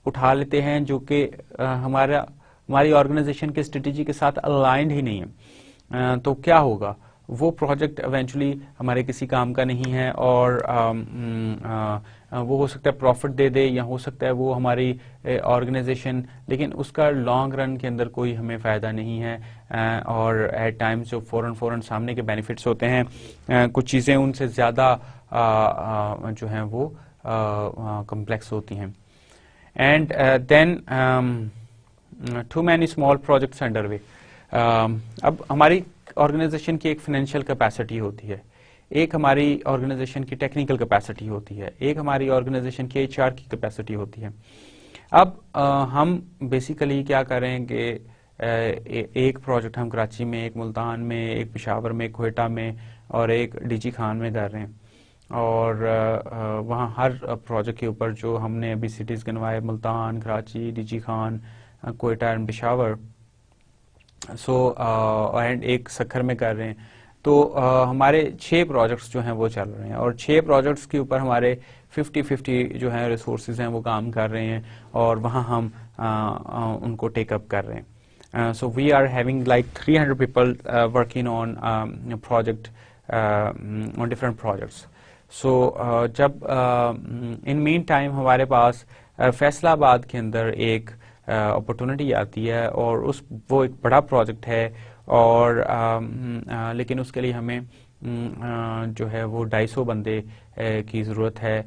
اٹھا لیتے ہیں جو کہ ہماری آرگنائزیشن کے اسٹریٹجی کے ساتھ الائنڈ ہی نہیں ہے، تو کیا ہوگا؟ وہ پروجیکٹ ایونچولی ہمارے کسی کام کا نہیں ہے اور وہ ہو سکتا ہے پروفٹ دے دے یا ہو سکتا ہے وہ ہماری آرگنائزیشن، لیکن اس کا لانگ رن کے اندر کوئی ہمیں فائدہ نہیں ہے اور ایٹ ٹائمز جو فوراً سامنے کے بینیفٹس ہوتے ہیں کچھ چیزیں ان سے زیادہ جو ہیں وہ کمپلیکس ہوتی ہیں. And then too many small projects under way. اب ہماری آرگنائزیشن کی ایک فائنینشیل کیپیسٹی ہوتی ہے، ایک ہماری آرگنائزیشن کی ٹیکنیکل کیپیسٹی ہوتی ہے، ایک ہماری آرگنائزیشن کی HR کی کیپیسٹی ہوتی ہے. اب ہم بیسیکلی کیا کریں کہ ایک پروجیکٹ ہم کراچی میں، ایک ملتان میں، ایک پشاور میں، کوئٹہ میں اور ایک DG خان میں کر رہے ہیں، اور وہاں ہر پروجیکٹ کے اوپر جو ہم نے ابھی سٹیز گنوائے Multan, Karachi, DG Khan, Quetta and Peshawar, and ایک سکھر میں کر رہے ہیں، تو ہمارے 6 پروجیکٹس جو ہیں وہ چل رہے ہیں اور 6 پروجیکٹس کے اوپر ہمارے 50 جو ہیں ریسورسز ہیں وہ کام کر رہے ہیں اور وہاں ہم ان کو ٹیک اپ کر رہے ہیں. So we are having like 300 people working on project on different projects. So جب ان مین ٹائم ہمارے پاس فیصلہ آباد کے اندر ایک اپرچونٹی آتی ہے اور وہ ایک بڑا پروجیکٹ ہے اور لیکن اس کے لیے ہمیں جو ہے وہ 250 بندے کی ضرورت ہے،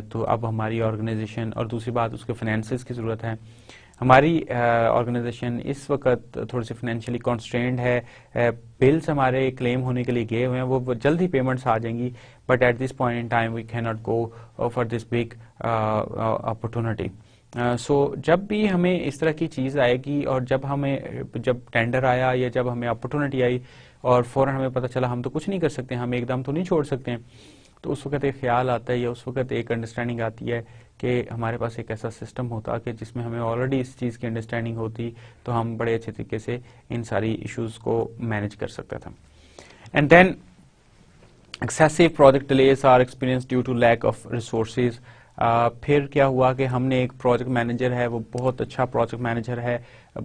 تو اب ہماری آرگنائزیشن، اور دوسری بات اس کے فائنینسز کی ضرورت ہے. ہماری آرگنائزیشن اس وقت تھوڑی سی فائنینشلی کانسٹرینڈ ہے، بلز ہمارے کلیم ہونے کے لیے گئے ہوئے ہیں، وہ جلد ہی پیمنٹس آ جائیں گی، but at this point in time we cannot go for this big opportunity. So جب بھی ہمیں اس طرح کی چیز آئے گی اور جب ٹینڈر آیا یا جب ہمیں اپرچونٹی آئی اور فوراً ہمیں پتہ چلا ہم تو کچھ نہیں کر سکتے، ہم ایک دم تو نہیں چھوڑ سکتے ہیں، تو اس وقت ایک خیال آتا ہے یا اس وقت ایک انڈرسٹینڈنگ آتی ہے کہ ہمارے پاس ایک ایسا سسٹم ہوتا کہ جس میں ہمیں آلریڈی اس چیز کی انڈرسٹینڈنگ ہوتی تو ہم بڑے اچھے طریقے سے ان ساری ایشوز کو مینیج کر سکتا تھا. And then excessive project delays are experience due to lack of resources. پھر کیا ہوا کہ ہم نے ایک پروجیکٹ مینیجر ہے، وہ بہت اچھا پروجیکٹ مینیجر ہے،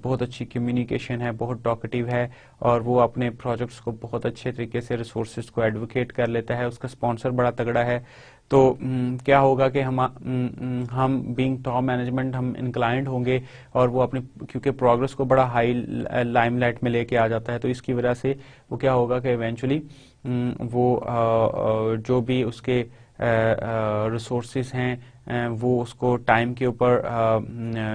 بہت اچھی کمیونیکیشن ہے، بہت ٹاکٹیو ہے اور وہ اپنے پروجیکٹس کو بہت اچھے طریقے سے ریسورسز کو ایڈوکیٹ کر لیتا ہے، اس کا اسپانسر بڑا تگڑا ہے. تو کیا ہوگا کہ ہم بینگ ٹاپ مینجمنٹ ہم انکلائنڈ ہوں گے اور وہ اپنی کیونکہ پروگرس کو بڑا ہائی لائم لائٹ میں لے کے آ جاتا ہے، تو اس کی وجہ سے وہ کیا ہوگا کہ ایونچولی وہ جو بھی اس کے ریسورسز ہیں وہ اس کو ٹائم کے اوپر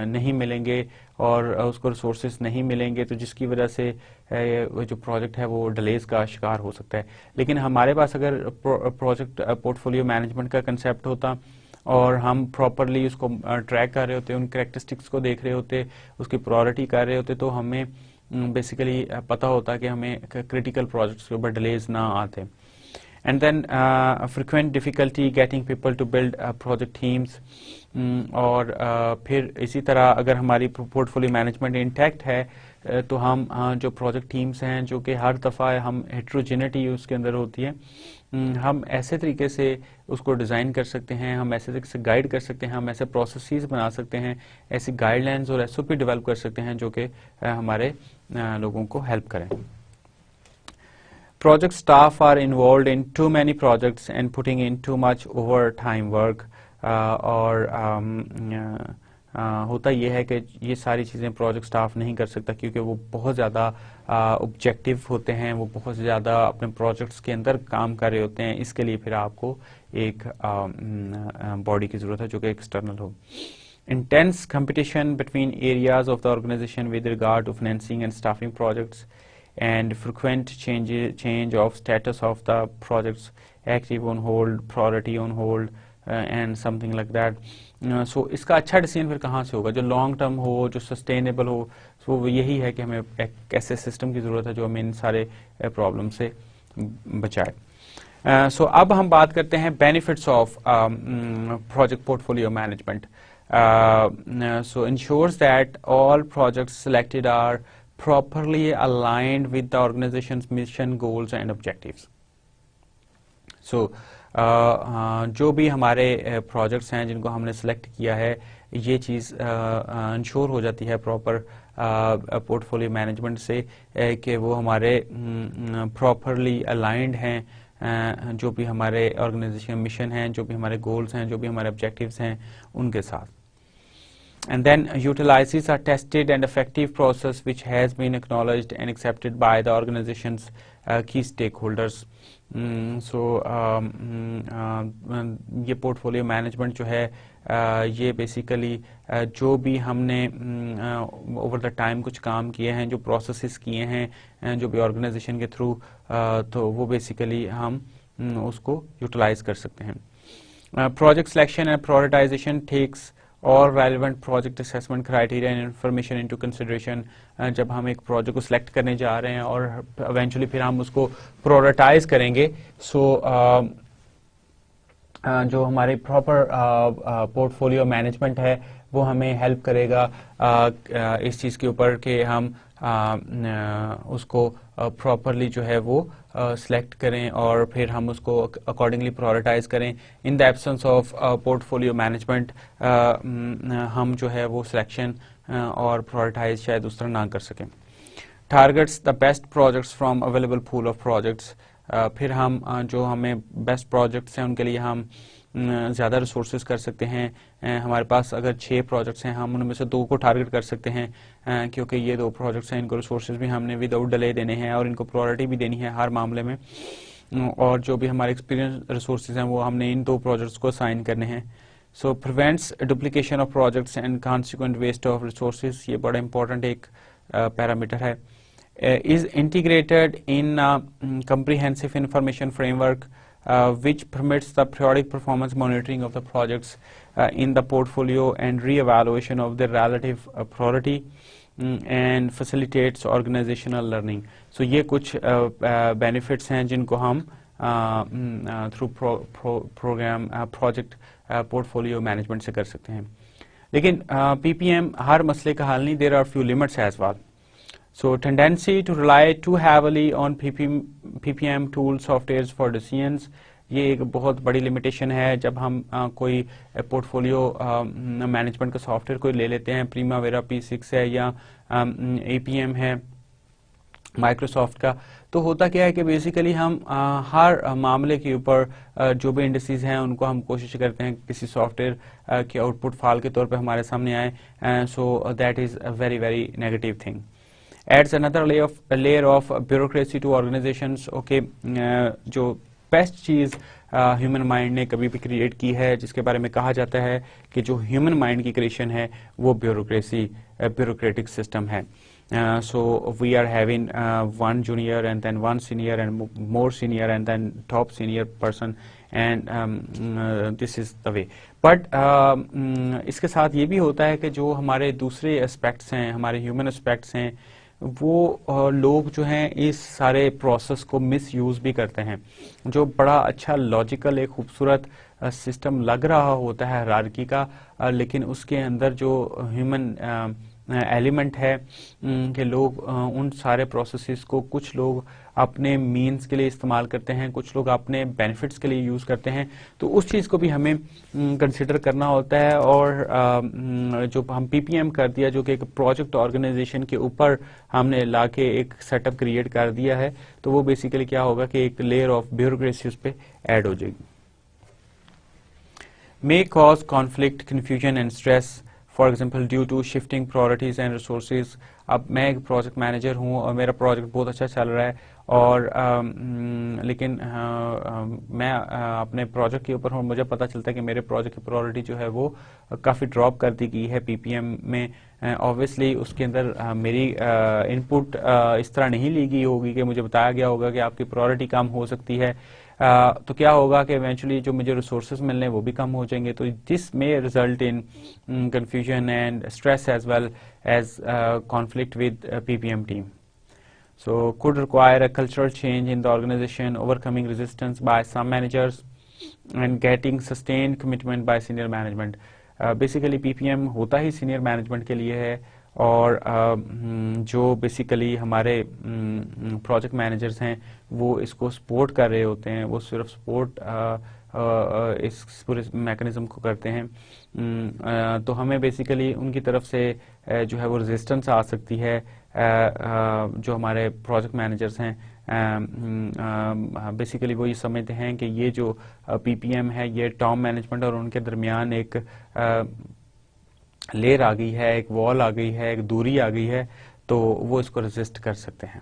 نہیں ملیں گے اور اس کو ریسورسز نہیں ملیں گے، تو جس کی وجہ سے جو پروجیکٹ ہے وہ ڈیلیز کا شکار ہو سکتا ہے. لیکن ہمارے پاس اگر پروجیکٹ پورٹ فولیو مینجمنٹ کا کنسیپٹ ہوتا اور ہم پراپرلی اس کو ٹریک کر رہے ہوتے، ان کریکٹرسٹکس کو دیکھ رہے ہوتے، اس کی پرائورٹی کر رہے ہوتے، تو ہمیں بیسیکلی پتہ ہوتا کہ ہمیں کرٹیکل پروجیکٹس کے اوپر ڈیلیز نہ آتے. And then frequent difficulty getting people to build project teams. اور پھر اسی طرح اگر ہماری پورٹ فولیو مینجمنٹ انٹیکٹ ہے تو ہم جو پروجیکٹ ٹیمز ہیں جو کہ ہر دفعہ ہم ہیٹروجینٹی اس کے اندر ہوتی ہے, ہم ایسے طریقے سے اس کو ڈیزائن کر سکتے ہیں, ہم ایسے طریقے سے گائیڈ کر سکتے ہیں, ہم ایسے پروسیسز بنا سکتے ہیں, ایسی گائیڈ لائنز اور SOP ڈیولپ کر سکتے ہیں جو کہ ہمارے لوگوں کو ہیلپ کریں. Project staff are involved in too many projects and putting in too much overtime work. اور ہوتا یہ ہے کہ یہ ساری چیزیں پروجیکٹ سٹاف نہیں کر سکتا کیونکہ وہ بہت زیادہ آبجیکٹو ہوتے ہیں, وہ بہت زیادہ اپنے پروجیکٹس کے اندر کام کر رہے ہوتے ہیں. اس کے لیے پھر آپ کو ایک باڈی کی ضرورت ہے جو کہ external who. Intense competition between areas of the organization with regard to financing and staffing projects, and frequent change of status of the projects, active on hold, priority on hold, and something like that. So اس کا اچھا decision پھر کہاں سے ہوگا, جو long term ہو, جو sustainable ہو. سو وہ یہی ہے کہ ہمیں ایک ایسے سسٹم کی ضرورت ہے جو ہمیں ان سارے پرابلم سے بچائے. سو اب ہم بات کرتے ہیں benefits of project port folio management. So ensures that all projects selected are properly aligned with the organization's mission, goals and objectives. So جو بھی ہمارے پروجیکٹس ہیں جن کو ہم نے سلیکٹ کیا ہے, یہ چیز انشور ہو جاتی ہے پراپر پورٹ فولیو مینجمنٹ سے کہ وہ ہمارے پراپرلی الائنڈ ہیں, جو بھی ہمارے آرگنائزیشن مشن ہیں, جو بھی ہمارے گولز ہیں, جو بھی ہمارے آبجیکٹیوز ہیں ان کے ساتھ. And then utilizes a tested and effective process which has been acknowledged and accepted by the organization's key stakeholders. So یہ پورٹ فولیو مینجمنٹ جو ہے یہ بیسیکلی جو بھی ہم نے اوور دا ٹائم کچھ کام کیے ہیں, جو پروسیسز کیے ہیں جو بھی آرگنائزیشن کے تھرو, تو وہ بیسیکلی ہم اس کو یوٹیلائز کر سکتے ہیں. Project selection and prioritization takes all relevant project assessment criteria and information into consideration. جب ہم ایک پروجیکٹ کو سلیکٹ کرنے جا رہے ہیں اور ایونچولی پھر ہم اس کو پرائورٹائز کریں گے, سو جو ہمارے پراپر پورٹ فولیو مینجمنٹ ہے وہ ہمیں ہیلپ کرے گا اس چیز کے اوپر کہ ہم اس کو پراپرلی جو ہے وہ سلیکٹ کریں اور پھر ہم اس کو اکارڈنگلی پرائورٹائز کریں. In the absence of portfolio management ہم جو ہے وہ سلیکشن اور پرائورٹائز شاید اس طرح نہ کر سکیں. Targets the best projects from available pool of projects. پھر ہم جو ہمیں بیسٹ پروجیکٹس ہیں ان کے لیے ہم زیادہ ریسورسز کر سکتے ہیں. ہمارے پاس اگر 6 پروجیکٹس ہیں ہم ان میں سے 2 کو ٹارگٹ کر سکتے ہیں کیونکہ یہ 2 پروجیکٹس ہیں, ان کو ریسورسز بھی ہم نے وداؤٹ ڈیلے دینے ہیں اور ان کو پرائورٹی بھی دینی ہے ہر معاملے میں, اور جو بھی ہمارے ایکسپیرینس ریسورسز ہیں وہ ہم نے ان 2 پروجیکٹس کو اسائن کرنے ہیں. So prevents duplication of projects and consequent waste of resources. یہ بڑا امپورٹنٹ ایک پیرامیٹر ہے. is integrated in comprehensive information framework which permits the periodic performance monitoring of the projects in the portfolio and re-evaluation of their relative priority and facilitates organizational learning. So یہ کچھ benefits ہیں جن کو ہم through program project portfolio management سے کر سکتے ہیں. لیکن PPM ہر مسئلے کا حل نہیں. There are few limits as well. So tendency to rely too heavily on PPM tools softwares for decisions. یہ ایک بہت بڑی لمیٹیشن ہے جب ہم کوئی پورٹ فولیو مینجمنٹ کا سافٹ ویئر کوئی لے لیتے ہیں, پریماویرا P6 ہے یا APM ہے مائکروسافٹ کا, تو ہوتا کیا ہے کہ بیسیکلی ہم ہر معاملے کے اوپر جو بھی انڈسیز ہیں ان کو ہم کوشش کرتے ہیں کسی سافٹ ویئر کے آؤٹ پٹ فائل کے طور پہ ہمارے سامنے آئے. So that is a very very negative thing. Adds another layer of bureaucracy to organizations. Okay, جو بیسٹ چیز ہیومن مائنڈ نے کبھی بھی کریٹ کی ہے جس کے بارے میں کہا جاتا ہے کہ جو ہیومن مائنڈ کی کریشن ہے وہ بیوروکریٹک سسٹم ہے. So we are having one junior and then one senior and more senior and then top senior person and this is the way. But اس کے ساتھ یہ بھی ہوتا ہے کہ جو ہمارے دوسرے اسپیکٹس ہیں, ہمارے ہیومن اسپیکٹس ہیں, وہ لوگ جو ہیں اس سارے پروسیس کو مس یوز بھی کرتے ہیں. جو بڑا اچھا لاجیکل ایک خوبصورت سسٹم لگ رہا ہوتا ہے ہائرارکی کا, لیکن اس کے اندر جو ہیومن ایلیمنٹ ہے کہ لوگ ان سارے پروسیسز کو کچھ لوگ اپنے مینز کے لیے استعمال کرتے ہیں, کچھ لوگ اپنے بینیفٹس کے لیے یوز کرتے ہیں, تو اس چیز کو بھی ہمیں کنسیڈر کرنا ہوتا ہے. اور جو ہم پی پی ایم کر دیا, جو کہ ایک پروجیکٹ آرگنائزیشن کے اوپر ہم نے لا کے ایک سیٹ اپ کریٹ کر دیا ہے, تو وہ بیسیکلی کیا ہوگا کہ ایک لیئر آف بیوروکریسی اس پہ ایڈ ہو جائے گی. may cause conflict, confusion and stress, for example due to shifting priorities and resources. اب میں ایک پروجیکٹ مینیجر ہوں اور میرا پروجیکٹ بہت اچھا چل رہا ہے, اور لیکن میں اپنے پروجیکٹ کے اوپر ہوں, مجھے پتہ چلتا ہے کہ میرے پروجیکٹ کی پرائورٹی جو ہے وہ کافی ڈراپ کر دی گئی ہے پی پی ایم میں. اوبویسلی اس کے اندر میری ان پٹ اس طرح نہیں لی گئی ہوگی کہ مجھے بتایا گیا ہوگا کہ آپ کی پرائورٹی کم ہو سکتی ہے, تو کیا ہوگا کہ ایونچولی جو مجھے ریسورسز ملنے وہ بھی کم ہو جائیں گے. تو دس میں result in confusion and stress as well as conflict with PPM team. So could require a cultural change in the organization, overcoming resistance by some managers and getting sustained commitment by senior management. Basically PPM ہوتا ہی senior management کے لیے ہے, اور جو basically ہمارے project managers ہیں وہ اس کو سپورٹ کر رہے ہوتے ہیں, وہ صرف سپورٹ اس پورے میکنزم کو کرتے ہیں. تو ہمیں بیسیکلی ان کی طرف سے جو ہے وہ ریزسٹنس آ سکتی ہے. جو ہمارے پروجیکٹ مینیجرز ہیں بیسیکلی وہ یہ سمجھتے ہیں کہ یہ جو پی پی ایم ہے یہ ٹاپ مینجمنٹ اور ان کے درمیان ایک لیئر آ گئی ہے, ایک وال آ گئی ہے, ایک دوری آ گئی ہے, تو وہ اس کو ریزسٹ کر سکتے ہیں.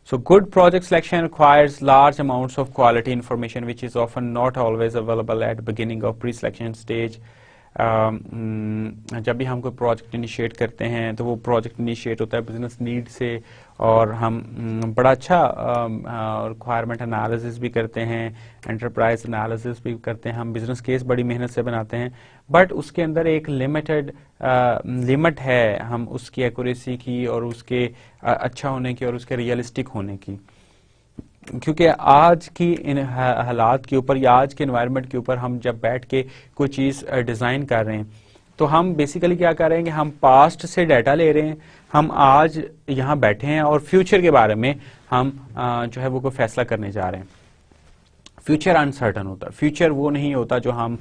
So good project selection requires large amounts of quality information which is often not always available at beginning of pre-selection stage. جب بھی ہم کوئی پروجیکٹ انیشیٹ کرتے ہیں تو وہ پروجیکٹ انیشیٹ ہوتا ہے بزنس نیڈ سے, اور ہم بڑا اچھا ریکوائرمنٹ انالیسس بھی کرتے ہیں, انٹرپرائز انالیسس بھی کرتے ہیں, ہم بزنس کیس بڑی محنت سے بناتے ہیں, بٹ اس کے اندر ایک لمٹ ہے ہم اس کی ایکوریسی کی اور اس کے اچھا ہونے کی اور اس کے ریئلسٹک ہونے کی. کیونکہ آج کی ان حالات کے اوپر یا آج کے انوائرمنٹ کے اوپر ہم جب بیٹھ کے کوئی چیز ڈیزائن کر رہے ہیں تو ہم بیسیکلی کیا کر رہے ہیں کہ ہم پاسٹ سے ڈیٹا لے رہے ہیں, ہم آج یہاں بیٹھے ہیں اور فیوچر کے بارے میں ہم جو ہے وہ کوئی فیصلہ کرنے جا رہے ہیں. فیوچر انسرٹن ہوتا ہے, فیوچر وہ نہیں ہوتا جو ہم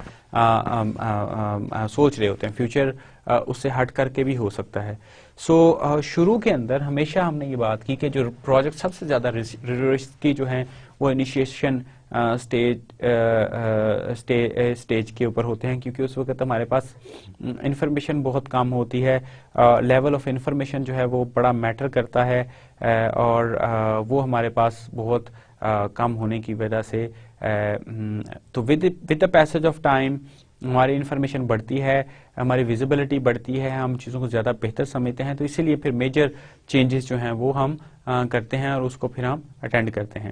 سوچ رہے ہوتے ہیں, فیوچر اس سے ہٹ کر کے بھی ہو سکتا ہے. سو شروع کے اندر ہمیشہ ہم نے یہ بات کی کہ جو پروجیکٹ سب سے زیادہ رسکی جو ہیں وہ انیشیشن اسٹیج کے اوپر ہوتے ہیں, کیونکہ اس وقت ہمارے پاس انفارمیشن بہت کم ہوتی ہے, لیول آف انفارمیشن جو ہے وہ بڑا میٹر کرتا ہے, اور وہ ہمارے پاس بہت کم ہونے کی وجہ سے تو with the passage of time ہماری انفارمیشن بڑھتی ہے, ہماری ویزیبلٹی بڑھتی ہے, ہم چیزوں کو زیادہ بہتر سمجھتے ہیں, تو اسی لیے پھر میجر چینجز جو ہیں وہ ہم کرتے ہیں اور اس کو پھر ہم اٹینڈ کرتے ہیں.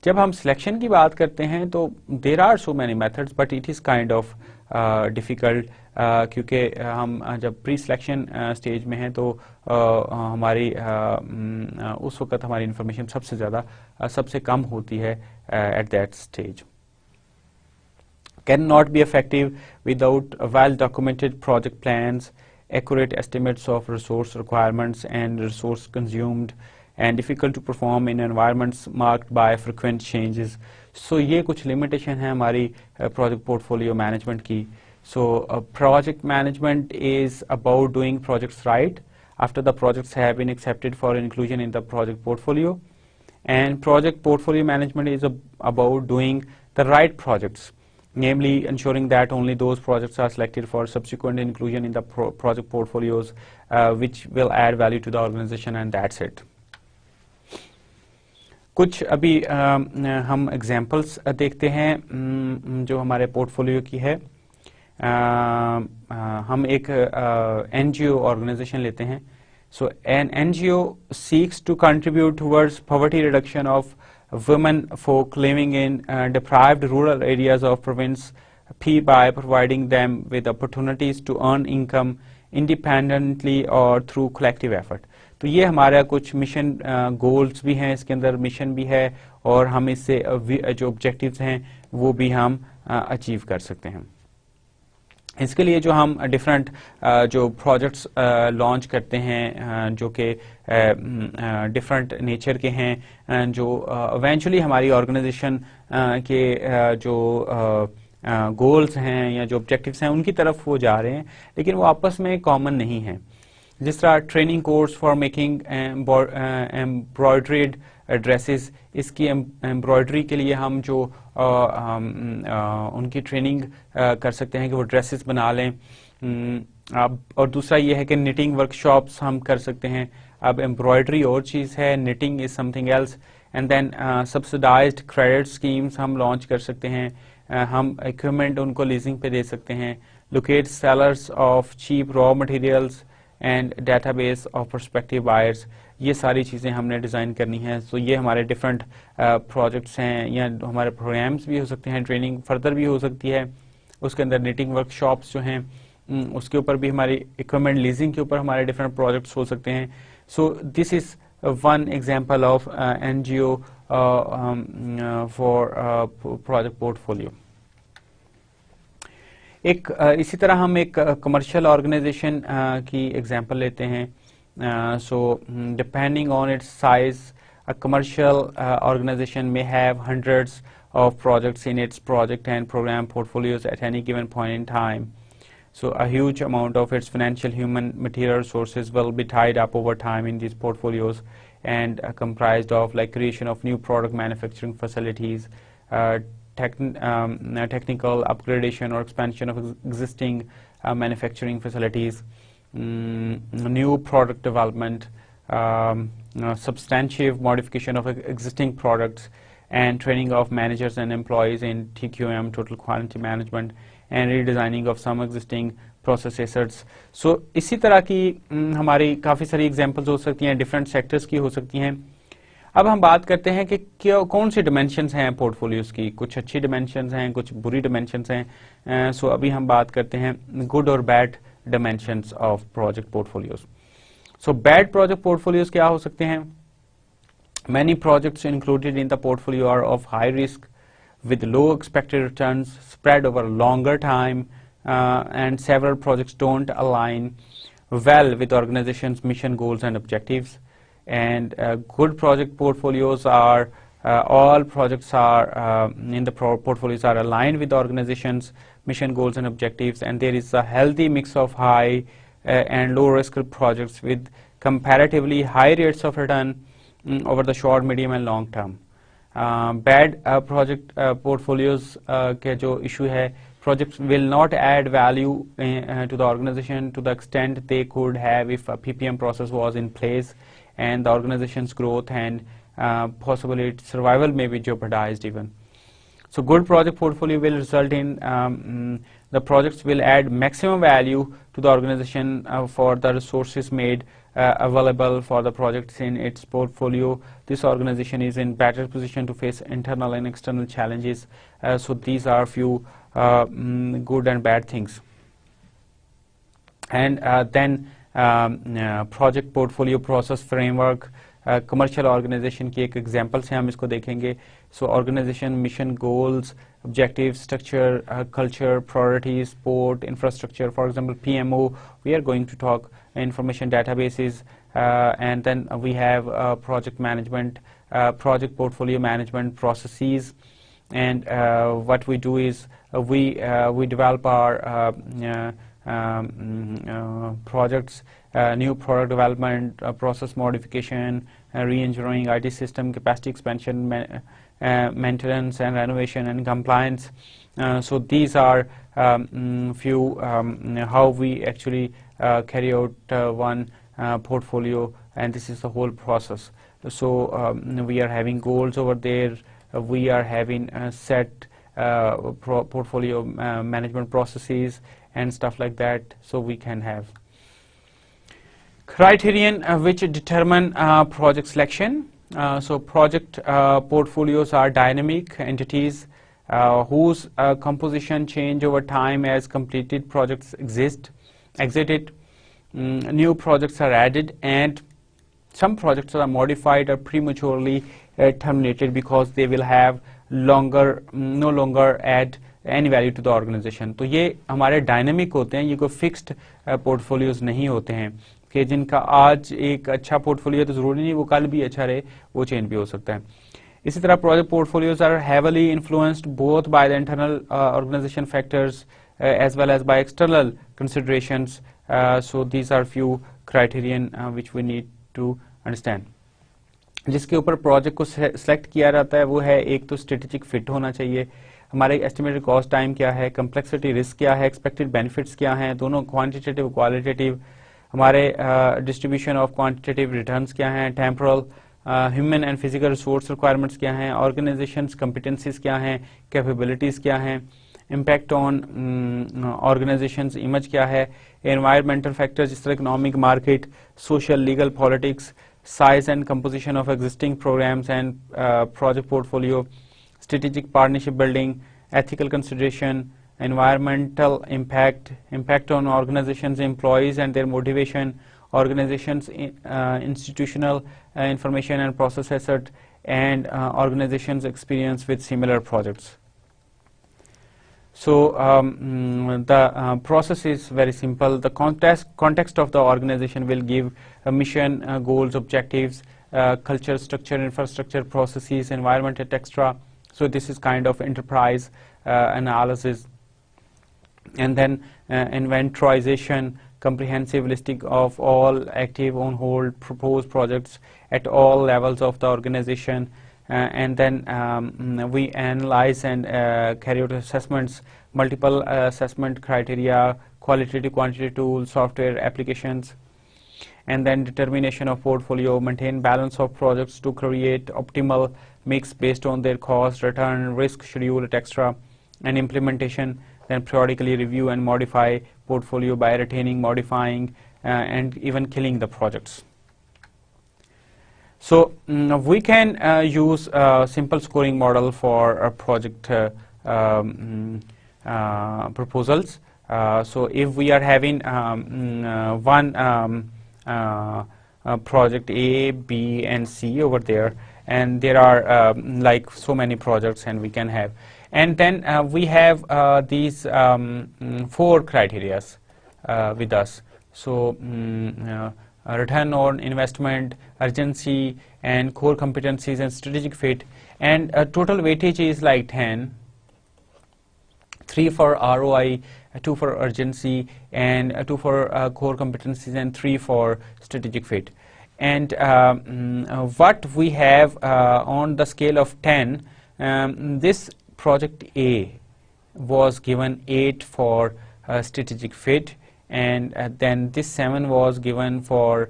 جب ہم سلیکشن کی بات کرتے ہیں تو there are so many methods but it is kind of difficult, کیونکہ ہم جب پری سلیکشن اسٹیج میں ہیں تو ہماری اس وقت ہماری انفارمیشن سب سے کم ہوتی ہے at that stage. Cannot be effective without well-documented project plans, accurate estimates of resource requirements and resource consumed, and difficult to perform in environments marked by frequent changes. So یہ کچھ limitation ہے ہماری project portfolio management کی. So project management is about doing projects right after the projects have been accepted for inclusion in the project portfolio, and project portfolio management is about doing the right projects, namely ensuring that only those projects are selected for subsequent inclusion in the project portfolios which will add value to the organization, and that's it. کچھ ابھی ہم examples دیکھتے ہیں جو ہمارے port folio کی ہے. ہم ایک این جی او آرگنائزیشن لیتے ہیں. So N N G O seeks to contribute towards poverty reduction of women folk living in deprived rural areas of province P by providing them with opportunities to earn income independently और through collective effort. तो ये हमारा कुछ mission goals भी हैं, इसके अंदर mission भी है और हम इससे जो ऑब्जेक्टिव्स हैं वो भी हम अचीव कर सकते हैं। इसके लिए जो हम डिफरेंट जो प्रोजेक्ट्स लॉन्च करते हैं जो कि डिफरेंट नेचर के हैं, जो इवेंचुअली हमारी ऑर्गेनाइजेशन के जो गोल्स हैं या जो ऑब्जेक्टिव्स हैं उनकी तरफ वो जा रहे हैं, लेकिन वो आपस में कॉमन नहीं है। जिस तरह training course for making embroidered dresses, इसकी एम्ब्रॉयडरी के लिए हम जो उनकी ट्रेनिंग कर सकते हैं कि वो ड्रेसेस बना लें। अब और दूसरा ये है कि निटिंग वर्कशॉप्स हम कर सकते हैं। अब एम्ब्रॉयडरी और चीज़ है, knitting is something else. And then subsidised credit schemes हम लॉन्च कर सकते हैं। हम इक्विपमेंट उनको लीजिंग पे दे सकते हैं। Locate sellers of cheap raw materials and database of prospective buyers, ये सारी चीज़ें हमने डिज़ाइन करनी है। तो ये हमारे डिफरेंट प्रोजेक्ट्स हैं या हमारे प्रोग्राम्स भी हो सकते हैं, ट्रेनिंग फर्दर भी हो सकती है। उसके अंदर निटिंग वर्कशॉप्स जो हैं उसके ऊपर भी हमारी इक्विपमेंट लीजिंग के ऊपर हमारे डिफरेंट प्रोजेक्ट्स हो सकते हैं। So this is one example of NGO for project portfolio। एक इसी तरह हम एक कमर्शियल ऑर्गेनाइजेशन की एग्जांपल लेते हैं। So depending on it's size, a commercial organization may have hundreds of projects in its project and program portfolios at any given point in time. So a huge amount of its financial, human, material resources will be tied up over time in these portfolios and comprised of like creation of new product manufacturing facilities, technical upgradation or expansion of existing manufacturing facilities, new product development, substantive modification of existing products, and training of managers and employees in TQM, total quality management, and redesigning of some existing processes। So इसी तरह की हमारी काफ़ी सारी examples हो सकती हैं, different sectors की हो सकती हैं। अब हम बात करते हैं कि कौन सी डिमेंशंस हैं पोर्टफोलियोज की। कुछ अच्छी डिमेंशंस हैं, कुछ बुरी डिमेंशंस हैं। सो अभी हम बात करते हैं गुड और bad dimensions of project portfolios. So bad project portfolios क्या हो सकते हैं? Many projects included in the portfolio are of high risk with low expected returns spread over a longer time, and several projects don't align well with the organization's mission, goals and objectives. And good project portfolios are all projects are in the portfolios are aligned with the organization's mission, goals and objectives, and there is a healthy mix of high and low risk projects with comparatively high rates of return over the short, medium and long term. Bad project portfolios के जो issue है, projects will not add value to the organization to the extent they could have if a PPM process was in place, and the organization's growth and possibly its survival may be jeopardized even. So good project portfolio will result in the projects will add maximum value to the organization for the resources made available for the projects in its portfolio. This organization is in better position to face internal and external challenges. So these are few good and bad things. And then project portfolio process framework, commercial organisation की एक example से हम इसको देखेंगे। So organisation mission, goals, objective, structure, culture, priorities, support, infrastructure. For example PMO, we are going to talk information databases, and then we have project management, project portfolio management processes, and what we do is we develop our projects, new product development, process modification, re-engineering, IT system capacity expansion, maintenance and renovation and compliance. So these are few how we actually carry out one portfolio, and this is the whole process. So we are having goals over there, we are having set portfolio management processes and stuff like that, so we can have criterion which determine project selection. So project portfolios are dynamic entities whose composition change over time as completed projects exited. new projects are added and some projects are modified or prematurely terminated because they will have no longer add any value to the organization. तो ये हमारे dynamic होते हैं, ये कोई fixed portfolios नहीं होते हैं कि जिनका आज एक अच्छा पोर्टफोलियो तो जरूरी नहीं वो कल भी अच्छा रहे, वो चेंज भी हो सकता है. इसी तरह project portfolios are heavily influenced both by the internal organisation factors as well as by external considerations. So these are few criterion which we need to understand. जिसके ऊपर प्रोजेक्ट को सिलेक्ट किया जाता है वो है एक तो स्ट्रेटेजिक फिट होना चाहिए, हमारे एस्टिमेटेड कॉस्ट टाइम क्या है, कम्प्लेक्सिटी रिस्क क्या है, एक्सपेक्टेड बेनिफिट्स क्या हैं, दोनों क्वांटिटेटिव क्वालिटेटिव, हमारे डिस्ट्रीब्यूशन ऑफ क्वांटिटेटिव रिटर्न्स क्या हैं, temporal human and physical resource requirements क्या हैं, ऑर्गेनाइजेशंस कॉम्पिटेंसीज क्या हैं, कैपेबिलिटीज क्या हैं, इम्पैक्ट ऑन ऑर्गेनाइजेशंस इमेज क्या है, एनवायरमेंटल फैक्टर्स जिस तरह economic market, social legal politics, size and composition of existing programs and project portfolio, strategic partnership building, ethical consideration, environmental impact, impact on organizations, employees and their motivation, organizations institutional information and process asset, and organizations experience with similar projects. So the process is very simple. The context of the organization will give a mission, goals, objectives, culture, structure, infrastructure, processes, environment, etc. So this is kind of enterprise analysis. And then inventorization, comprehensive listing of all active, on hold, proposed projects at all levels of the organization. And then we analyze and carry out assessments, multiple assessment criteria, qualitative, quantitative tools, software applications, and then determination of portfolio, maintain balance of projects to create optimal mix based on their cost, return, risk, schedule, etc. And implementation, then periodically review and modify portfolio by retaining, modifying, and even killing the projects. So we can use a simple scoring model for project proposals. So if we are having one project A, B and C over there, and there are like so many projects and we can have, and then we have these 4 criteria with us. So return on investment, urgency, and core competencies and strategic fit, and total weightage is like 10, 3 for ROI, 2 for urgency, and 2 for core competencies, and 3 for strategic fit. And what we have on the scale of 10, this project A was given 8 for strategic fit, and then this 7 was given for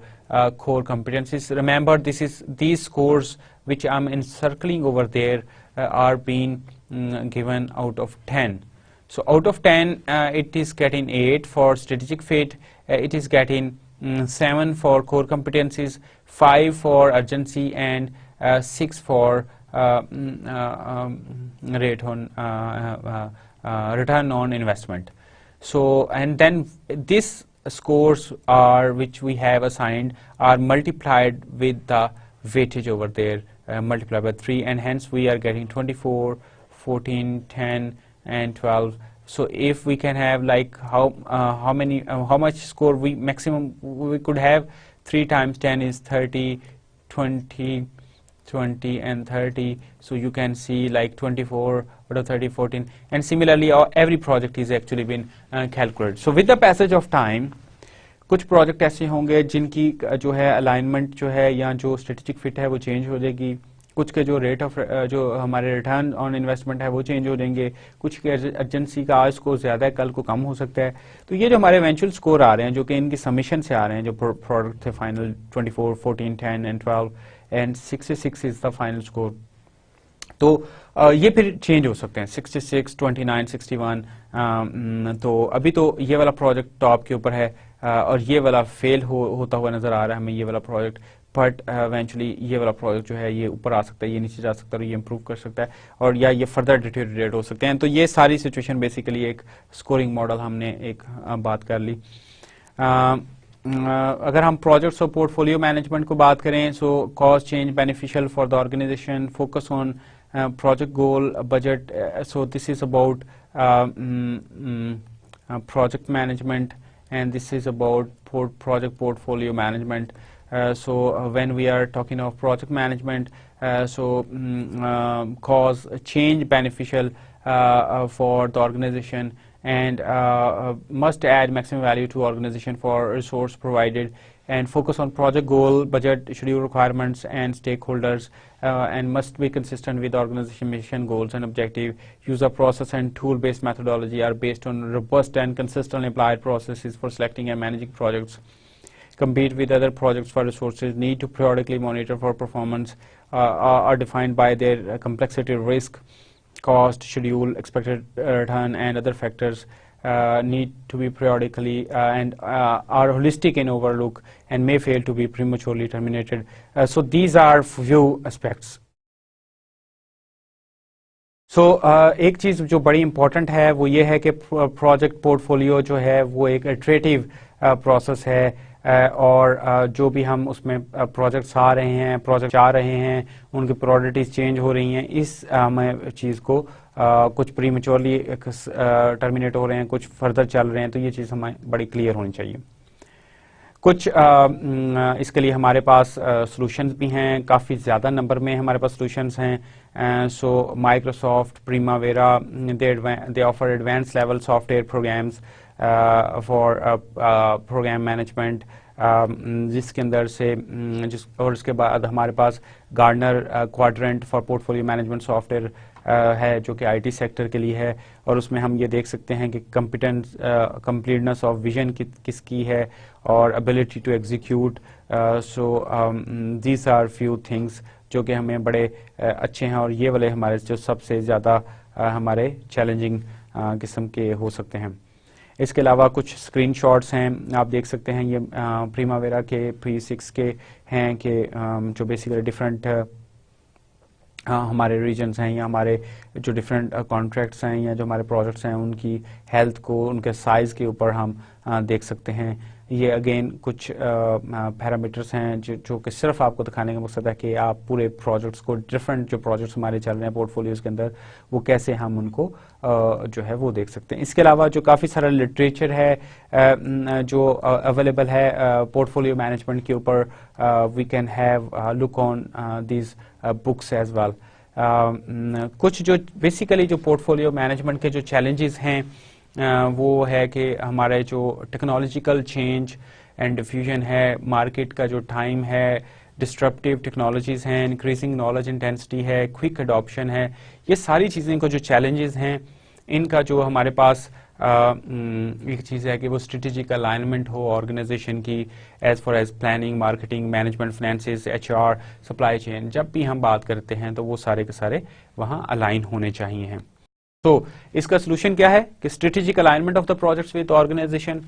core competencies. Remember, these scores which I'm encircling over there are being given out of 10. So out of 10, it is getting 8 for strategic fit, it is getting 7 for core competencies, 5 for urgency, and 6 for return on investment. So, and then this scores are which we have assigned are multiplied with the weightage over there, multiplied by 3, and hence we are getting 24, 14, 10 and 12. So if we can have like how much score we maximum we could have, 3 times 10 is 30, 20, 20 and 30. So you can see like 24 out of 30, 14, and similarly every project is actually been calculated. So with the passage of time, कुछ project ऐसे होंगे जिनकी जो है alignment जो है या जो स्ट्रेटेजिक फिट है वो चेंज हो जाएगी, कुछ के जो रेट ऑफ जो हमारे रिटर्न ऑन इन्वेस्टमेंट है वो चेंज हो जाएंगे, कुछ के अर्जेंसी का आज स्कोर ज़्यादा है कल को कम हो सकता है. तो ये जो हमारे इवेंचुअल स्कोर आ रहे हैं जो कि इनकी समीशन से आ रहे हैं, जो प्रोडक्ट थे final 24, 14, 10 and 12 and 66 is the final score. तो ये फिर चेंज हो सकते हैं 66, 29, 61. तो अभी तो ये वाला प्रोजेक्ट टॉप के ऊपर है और ये वाला फेल होता हुआ नजर आ रहा है हमें ये वाला प्रोजेक्ट, बट इवेंचुअली ये वाला प्रोजेक्ट जो है ये ऊपर आ सकता है, ये नीचे जा सकता है, ये इंप्रूव कर सकता है और या ये फर्दर डिटेरियोरेट हो सकते हैं. तो ये सारी सिचुएशन बेसिकली एक स्कोरिंग मॉडल हमने एक बात कर ली. اگر ہم پروجیکٹس اور پورٹ فولیو مینجمنٹ کو بات کریں so cause change beneficial for the organisation focus on project goal, budget. So this is about project management, and this is about project portfolio management. So when we are talking of project management, cause change beneficial for the organization, and must add maximum value to organization for resource provided, and focus on project goal, budget, schedule requirements, and stakeholders, and must be consistent with organization mission, goals, and objective. User process and tool-based methodology are based on robust and consistently applied processes for selecting and managing projects. Compete with other projects for resources, need to periodically monitor for performance, are defined by their complexity, risk, cost, schedule, expected return, and other factors. Need to be periodically and are holistic in overlook and may fail to be prematurely terminated. So these are few aspects. So ایک چیز جو بڑی important ہے وہ یہ ہے کہ project port folio جو ہے وہ ایک ایٹریٹیو پروسیس ہے، اور جو بھی ہم اس میں پروجیکٹس آ رہے ہیں، پروجیکٹ آ رہے ہیں، ان کی پرائورٹیز چینج ہو رہی ہیں، اس چیز کو کچھ پری میچورلی ٹرمینیٹ ہو رہے ہیں، کچھ فردر چل رہے ہیں، تو یہ چیز ہمیں بڑی کلیئر ہونی چاہیے. کچھ اس کے لیے ہمارے پاس سولوشنز بھی ہیں، کافی زیادہ نمبر میں ہمارے پاس سولوشنز ہیں. سو Microsoft Primavera they offer advance level software programs for program management, جس کے اندر سے اور اس کے بعد ہمارے پاس Gartner quadrant for portfolio management software ہے جو کہ آئی ٹی سیکٹر کے لیے ہے، اور اس میں ہم یہ دیکھ سکتے ہیں کہ کمپلیٹنس آف ویژن کس کی ہے اور ability to execute. So these are few things جو کہ ہمیں بڑے اچھے ہیں، اور یہ والے ہمارے جو سب سے زیادہ ہمارے چیلنجنگ قسم کے ہو سکتے ہیں. اس کے علاوہ کچھ اسکرین شاٹس ہیں، آپ دیکھ سکتے ہیں، یہ پریماویرا کے P6 کے ہیں کہ جو بیسیکلی ڈفرینٹ ہمارے ریجنز ہیں یا ہمارے جو ڈفرینٹ کانٹریکٹس ہیں یا جو ہمارے پروجیکٹس ہیں ان کی ہیلتھ کو، ان کے سائز کے اوپر ہم دیکھ سکتے ہیں. یہ اگین کچھ پیرامیٹرس ہیں جو کہ صرف آپ کو دکھانے کا مقصد ہے کہ آپ پورے پروجیکٹس کو، ڈفرینٹ جو پروجیکٹس ہمارے چل رہے ہیں پورٹ فولیوز کے اندر، وہ کیسے ہم ان کو جو ہے وہ دیکھ سکتے ہیں. اس کے علاوہ جو کافی سارا لٹریچر ہے جو اویلیبل ہے پورٹ فولیو مینجمنٹ کے اوپر، we can have look on these books as well. کچھ جو بیسیکلی جو پورٹ فولیو مینجمنٹ کے جو چیلنجز ہیں وہ ہے کہ ہمارے جو ٹیکنالوجیکل چینج اینڈ ڈیفیوژن ہے، مارکیٹ کا جو ٹائم ہے، ڈسٹرپٹیو ٹیکنالوجیز ہیں، انکریزنگ نالج انٹینسٹی ہے، کوئک اڈاپشن ہے، یہ ساری چیزیں کو جو چیلنجز ہیں ان کا جو ہمارے پاس ایک چیز ہے کہ وہ اسٹریٹجک الائنمنٹ ہو آرگنائزیشن کی as far as planning, marketing, management, finances, HR، supply chain. جب بھی ہم بات کرتے ہیں تو وہ سارے کے سارے وہاں الائن ہونے چاہیے ہیں. تو اس کا سولوشن کیا ہے کہ strategic alignment of the projects with organisation,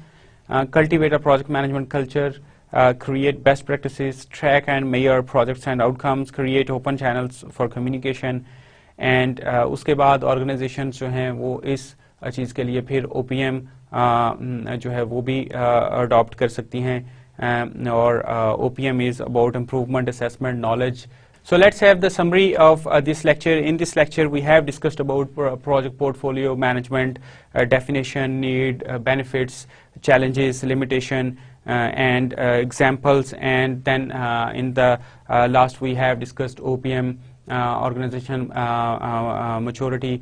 cultivate a project management culture, create best practices, track and measure projects and outcomes, create open channels for communication, and اس کے بعد آرگنائزیشنز جو ہیں وہ اس چیز کے لیے پھر OPM جو ہے وہ بھی اڈاپٹ کر سکتی ہیں، اور OPM is about improvement, assessment, knowledge. So let's have the summary of this lecture. In this lecture we have discussed about project portfolio management, definition, need, benefits, challenges, limitation, and examples, and then in the last we have discussed OPM, organization maturity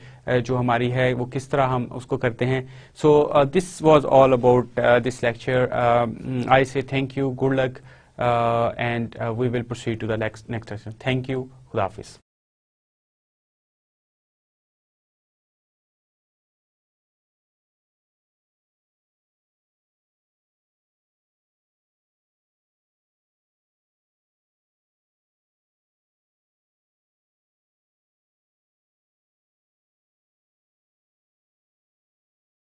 جو ہماری ہے وہ کس طرح ہم اس کو کرتے ہیں. So this was all about this lecture. I say thank you, good luck, and we will proceed to the next session. Thank you. Khuda Hafiz.